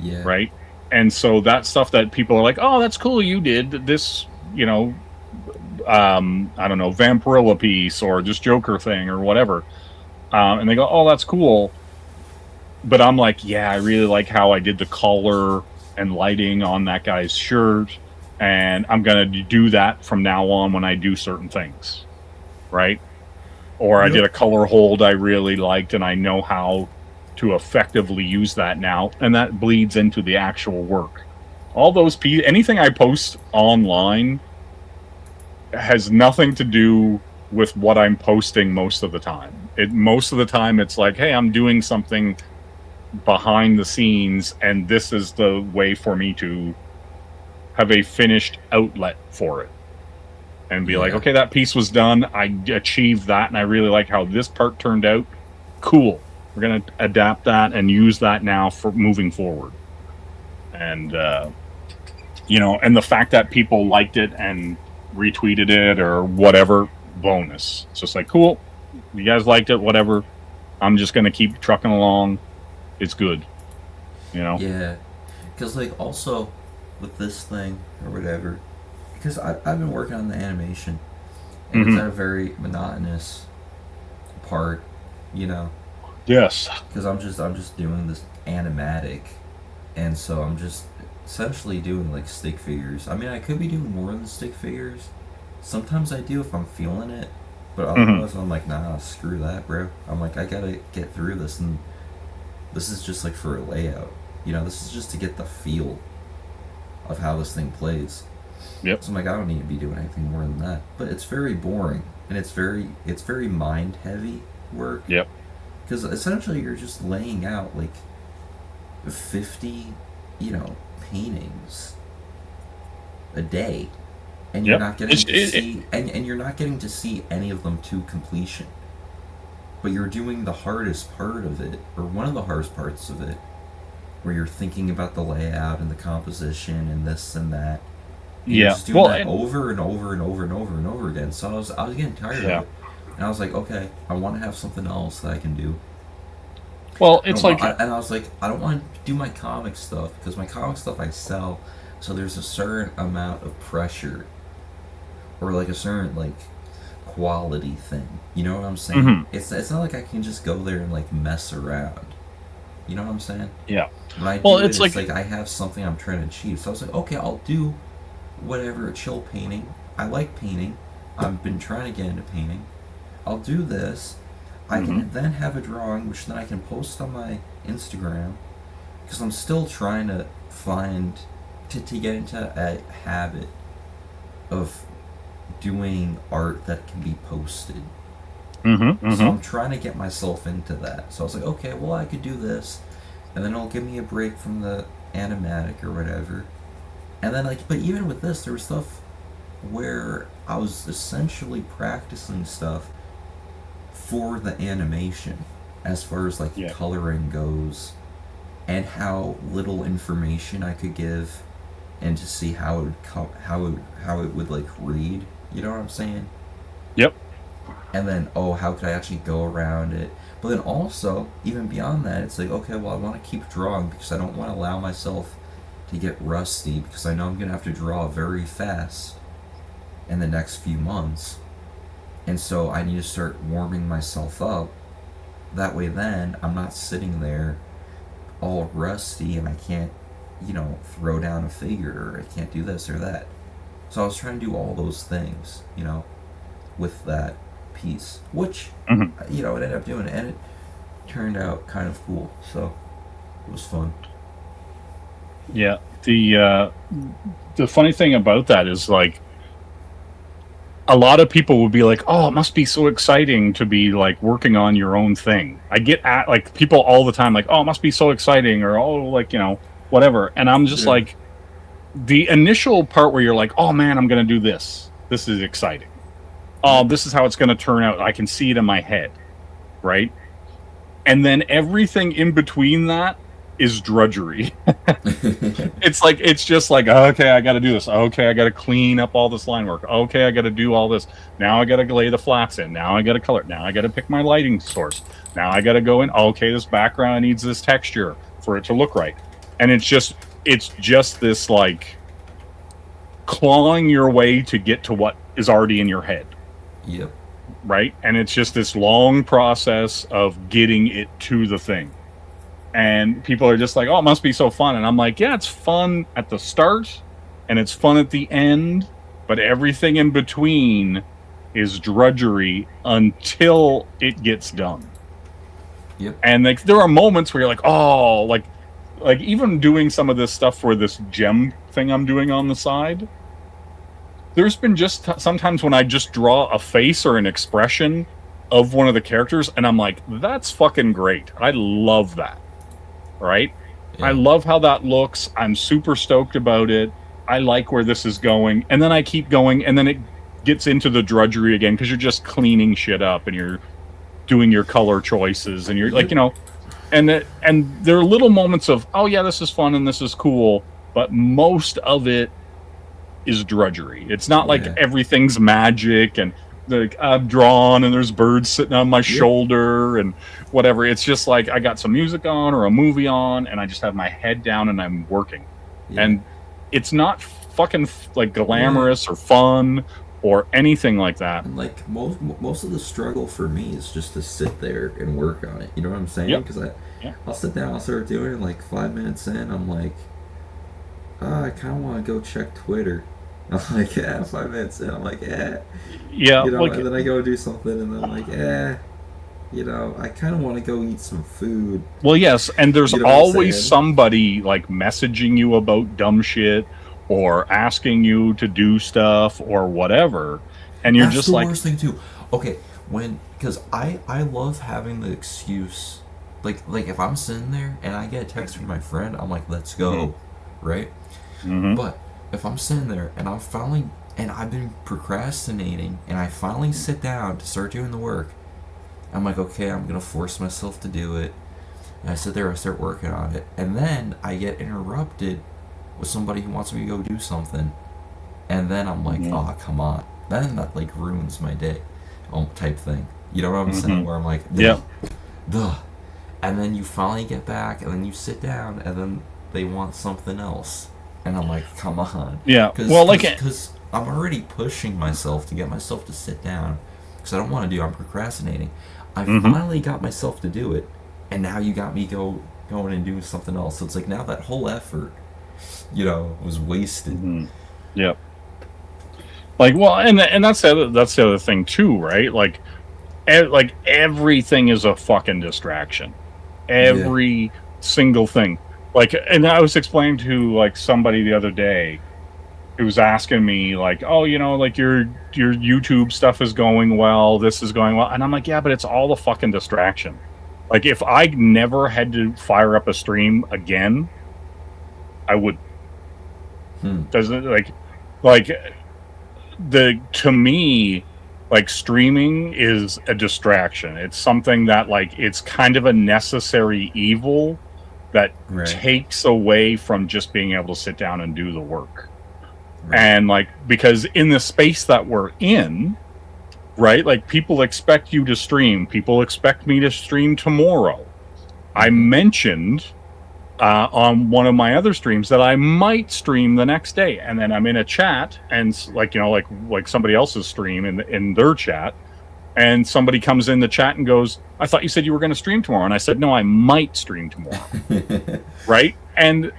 Yeah. right? And so that stuff that people are like, oh, that's cool, you did this, you know, I don't know, Vampirilla piece or this Joker thing or whatever, and they go, oh, that's cool, but I'm like, yeah, I really like how I did the color and lighting on that guy's shirt, and I'm gonna do that from now on when I do certain things, right? Or I Yep. did a color hold I really liked, and I know how to effectively use that now, and that bleeds into the actual work. All those anything I post online has nothing to do with what I'm posting most of the time. Most of the time it's like, hey, I'm doing something behind the scenes, and this is the way for me to have a finished outlet for it. And be like, Yeah. okay, that piece was done. I achieved that, and I really like how this part turned out. Cool. We're gonna adapt that and use that now for moving forward. And you know, and the fact that people liked it and retweeted it or whatever, bonus. It's just like, cool. You guys liked it, whatever. I'm just gonna keep trucking along. It's good. You know. Yeah, because like also with this thing or whatever, because I've been working on the animation, and Mhm. it's at a very monotonous part, you know, Yes. because I'm just doing this animatic, and so I'm just essentially doing like stick figures. I mean, I could be doing more than stick figures. Sometimes I do if I'm feeling it, but otherwise I'm like, nah, screw that, bro. I'm like, I gotta get through this, and this is just like for a layout. You know, this is just to get the feel of how this thing plays. Yep. So I'm like, I don't need to be doing anything more than that. But it's very boring, and it's very mind heavy work. Yep. Because essentially you're just laying out like 50, you know, paintings a day, and you're Yep. not getting It's- to see, and you're not getting to see any of them to completion. But you're doing the hardest part of it, or one of the hardest parts of it, where you're thinking about the layout and the composition and this and that, And you're Yeah. just doing Well, that and, over and over and over and over and over again. So I was getting tired yeah. of it. And I was like, okay, I want to have something else that I can do. Well, I it's don't want, like, and I was like, I don't want to do my comic stuff because my comic stuff I sell. So there's a certain amount of pressure, or like a certain like quality thing. You know what I'm saying? mhm, It's not like I can just go there and like mess around. You know what I'm saying? yeah. When I Well, do it, it's it's like, like I have something I'm trying to achieve. So I was like, okay, I'll do whatever, chill painting. I like painting. I've been trying to get into painting. I'll do this. I mhm, can then have a drawing, which then I can post on my Instagram, because I'm still trying to find to get into a habit of doing art that can be posted. mhm, So mhm, I'm trying to get myself into that. So I was like, okay, well I could do this, and then it'll give me a break from the animatic or whatever. And then like, but even with this, there was stuff where I was essentially practicing stuff for the animation, as far as like yeah. coloring goes, and how little information I could give, and to see how it would how it would like read. You know what I'm saying? Yep. And then, oh, how could I actually go around it? But then also, even beyond that, it's like, okay, well, I want to keep drawing because I don't want to allow myself to get rusty, because I know I'm gonna have to draw very fast in the next few months, and so I need to start warming myself up. That way, then I'm not sitting there all rusty and I can't, throw down a figure, or I can't do this or that. So I was trying to do all those things, with that piece, which, Mhm. it ended up doing, and it turned out kind of cool. So it was fun. Yeah. The funny thing about that is like a lot of people would be like, "Oh, it must be so exciting to be like working on your own thing." I get at like people all the time like, "Oh, it must be so exciting," or "Oh, like, whatever." And I'm just Yeah. like the initial part where you're like, "Oh man, I'm going to do this. This is exciting. Oh, Yep. this is how it's going to turn out. I can see it in my head." Right? And then everything in between that is drudgery. It's just like, okay, I got to do this. Okay, I got to clean up all this line work. Okay, I got to do all this. Now I got to lay the flats in. Now I got to color it. Now I got to pick my lighting source. Now I got to go in. Okay, this background needs this texture for it to look right. And it's just this like clawing your way to get to what is already in your head, Yep. right? And it's just this long process of getting it to the thing. And people are just like, "Oh, it must be so fun." And I'm like, yeah, it's fun at the start and it's fun at the end, but everything in between is drudgery until it gets done. Yep. And like there are moments where you're like, "Oh, like even doing some of this stuff for this gem thing I'm doing on the side, there's been just sometimes when I just draw a face or an expression of one of the characters and I'm like, that's fucking great. I love that." Right? Yeah. I love how that looks. I'm super stoked about it. I like where this is going. And then I keep going, and then it gets into the drudgery again because you're just cleaning shit up and you're doing your color choices and you're like, and there are little moments of, oh yeah, this is fun and this is cool, but most of it is drudgery. It's not like Yeah. everything's magic and like I've drawn and there's birds sitting on my shoulder and whatever. It's just like I got some music on or a movie on and I just have my head down and I'm working. Yeah. And it's not fucking like glamorous or fun or anything like that. And like most of the struggle for me is just to sit there and work on it. You know what I'm saying? Yep. Because Yeah. I'll sit down, I'll start doing it. Like 5 minutes in, I'm like, I kind of want to go check Twitter. I'm like, 5 minutes in, I'm like, Yeah, and then I go do something, and then I'm like, I kind of want to go eat some food. well, yes, and there's You know what I'm always saying? somebody like messaging you about dumb shit or asking you to do stuff or whatever, and you're That's just the like, worst thing too. Okay, because I love having the excuse, like if I'm sitting there and I get a text from my friend, I'm like, let's go, right? mhm. But if I'm sitting there and I've been procrastinating and I finally sit down to start doing the work, I'm like, okay, I'm gonna force myself to do it. And I sit there, I start working on it, and then I get interrupted with somebody who wants me to go do something, And then I'm like, Mhm. oh, come on. Then that like ruins my day, type thing. You know what I'm saying? Mhm. Where I'm like, Yep. duh. And then you finally get back, and then you sit down, and then they want something else. And I'm like, come on. Yeah. Cause, Well, like, Because I'm already pushing myself to get myself to sit down. Because I don't want to do, I'm procrastinating. I Mhm. finally got myself to do it, and now you got me going and doing something else. So it's like now that whole effort, was wasted. Mhm. Yep. Like, well, and that's the other thing too, right? Like everything is a fucking distraction. Every single thing. Like, and I was explaining to like somebody the other day who was asking me like, oh, like your YouTube stuff is going well, this is going well, and I'm like, yeah, but it's all a fucking distraction. Like, if I never had to fire up a stream again, I would. Doesn't like to me, like, streaming is a distraction. It's something that, like, it's kind of a necessary evil that Right. takes away from just being able to sit down and do the work. Right. And like, because in the space that we're in, right, like, people expect you to stream. People expect me to stream tomorrow. I mentioned on one of my other streams that I might stream the next day, and then I'm in a chat, and like somebody else's stream in their chat, and somebody comes in the chat and goes, "I thought you said you were going to stream tomorrow," and I said, "No, I might stream tomorrow." Right? And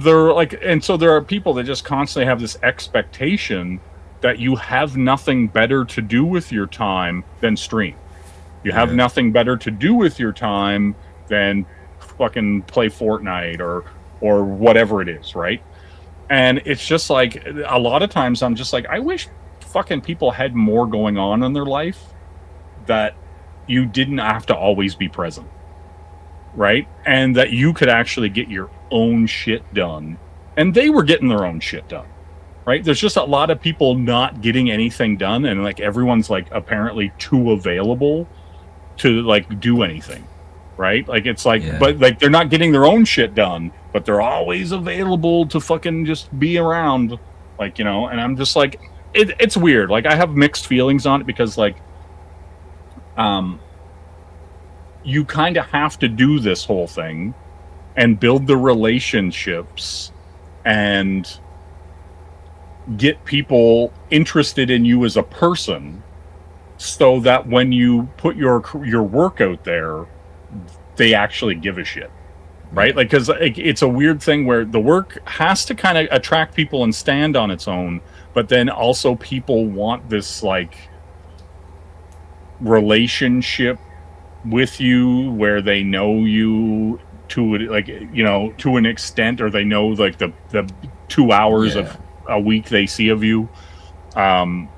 they're like, and so there are people that just constantly have this expectation that you have nothing better to do with your time than stream. You have nothing better to do with your time than fucking play Fortnite or whatever it is, right? And it's just like, a lot of times I'm just like, I wish fucking people had more going on in their life that you didn't have to always be present, right? And that you could actually get your own shit done. And they were getting their own shit done, right? There's just a lot of people not getting anything done, and like everyone's like apparently too available to like do anything, right? Like, it's like, but like they're not getting their own shit done, but they're always available to fucking just be around, like, and I'm just like, it's weird. Like, I have mixed feelings on it, because like, you kind of have to do this whole thing and build the relationships and get people interested in you as a person, so that when you put your work out there, they actually give a shit, right? Like, because it's a weird thing where the work has to kind of attract people and stand on its own, but then also people want this like relationship with you where they know you to like, to an extent, or they know like the 2 hours of a week they see of you. And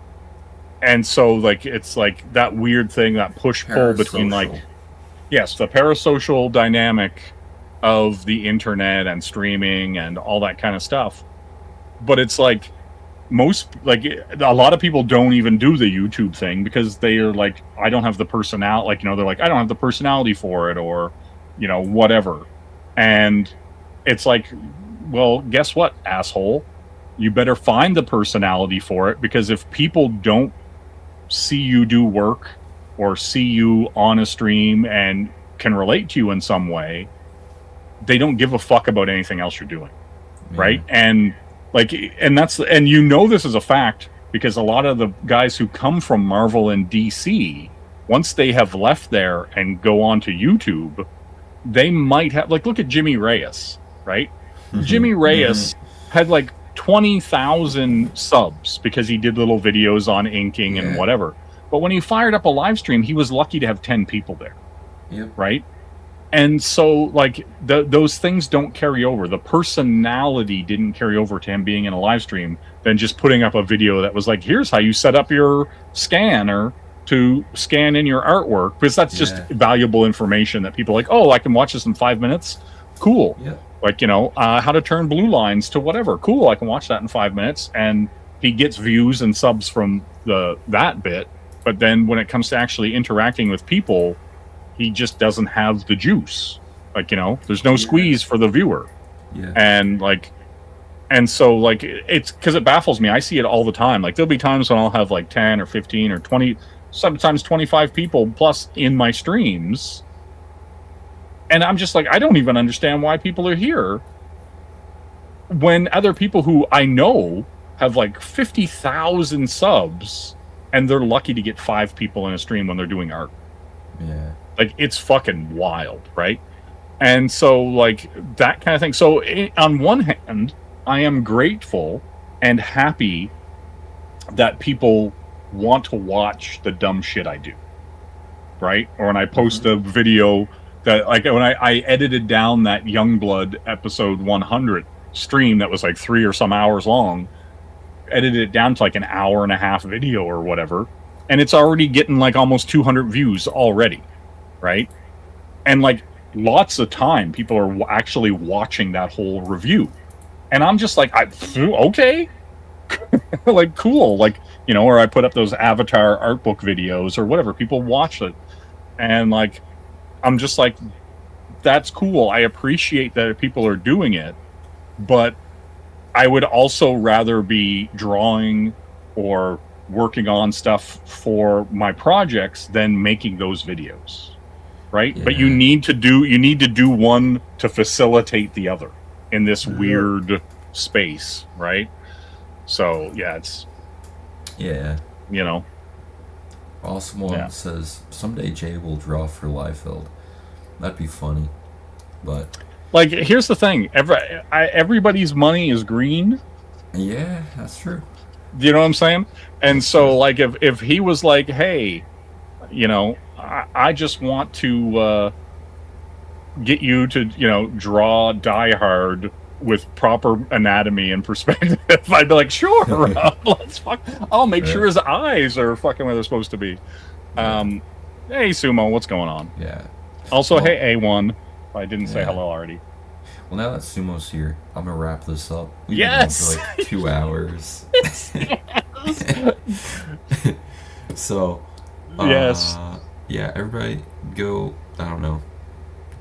so like, it's like that weird thing, that push-pull between like, yes, the parasocial dynamic of the internet and streaming and all that kind of stuff. But it's like, a lot of people don't even do the YouTube thing because they are like, I don't have the personality, like, they're like, I don't have the personality for it, or, whatever. And it's like, well, guess what, asshole? You better find the personality for it, because if people don't see you do work or see you on a stream and can relate to you in some way, they don't give a fuck about anything else you're doing. Right? And like, and this is a fact, because a lot of the guys who come from Marvel and DC, once they have left there and go on to YouTube, they might have, like, look at Jimmy Reyes, right? Jimmy Reyes had like 20,000 subs because he did little videos on inking and whatever. But when he fired up a live stream, he was lucky to have 10 people there. Right? And so, like, those things don't carry over. The personality didn't carry over to him being in a live stream than just putting up a video that was like, here's how you set up your scanner to scan in your artwork. Because that's just valuable information that people are like, oh, I can watch this in 5 minutes. Cool. Like, how to turn blue lines to whatever. Cool, I can watch that in 5 minutes. And he gets views and subs from that bit. But then when it comes to actually interacting with people, he just doesn't have the juice. Like, there's no squeeze for the viewer. And like, And so, like, it's because it baffles me. I see it all the time. Like, there'll be times when I'll have like 10 or 15 or 20, sometimes 25 people plus in my streams. And I'm just like, I don't even understand why people are here. When other people who I know have like 50,000 subs and they're lucky to get 5 people in a stream when they're doing art. Yeah. Like, it's fucking wild, right? And so, like, that kind of thing. So, on one hand, I am grateful and happy that people want to watch the dumb shit I do, right? Or when I post a video that, like, when I edited down that Youngblood episode 100 stream that was like 3 or some hours long, edited it down to like an hour and a half video or whatever, and it's already getting like almost 200 views already, right? And like lots of time people are actually watching that whole review, and I'm just like, okay. Like, cool. Like, you know, or I put up those Avatar art book videos or whatever, people watch it, and like, I'm just like, that's cool. I appreciate that people are doing it, but I would also rather be drawing or working on stuff for my projects than making those videos, right? Yeah. But you need to do one to facilitate the other in this weird space, right? So yeah, it's, Yeah. you know, Awesome one says someday Jay will draw for Liefeld. That'd be funny, but like, here's the thing: everybody's money is green. yeah, that's true. You know what I'm saying? And so, like, if he was like, hey, you know, I just want to get you to, you know, draw Die Hard with proper anatomy and perspective, I'd be like, sure, let's fuck. I'll make sure his eyes are fucking where they're supposed to be. Hey, Sumo, what's going on? Yeah. Also, Well, hey, A1. I didn't say yeah. hello already. Well, now that Sumo's here, I'm gonna wrap this up. We've Yes! been on for like 2 hours. So, Yes. yeah, everybody go, I don't know,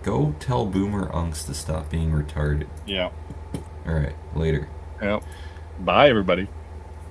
go tell Boomer Unks to stop being retarded. Yeah. Alright, later. Yep. Bye, everybody.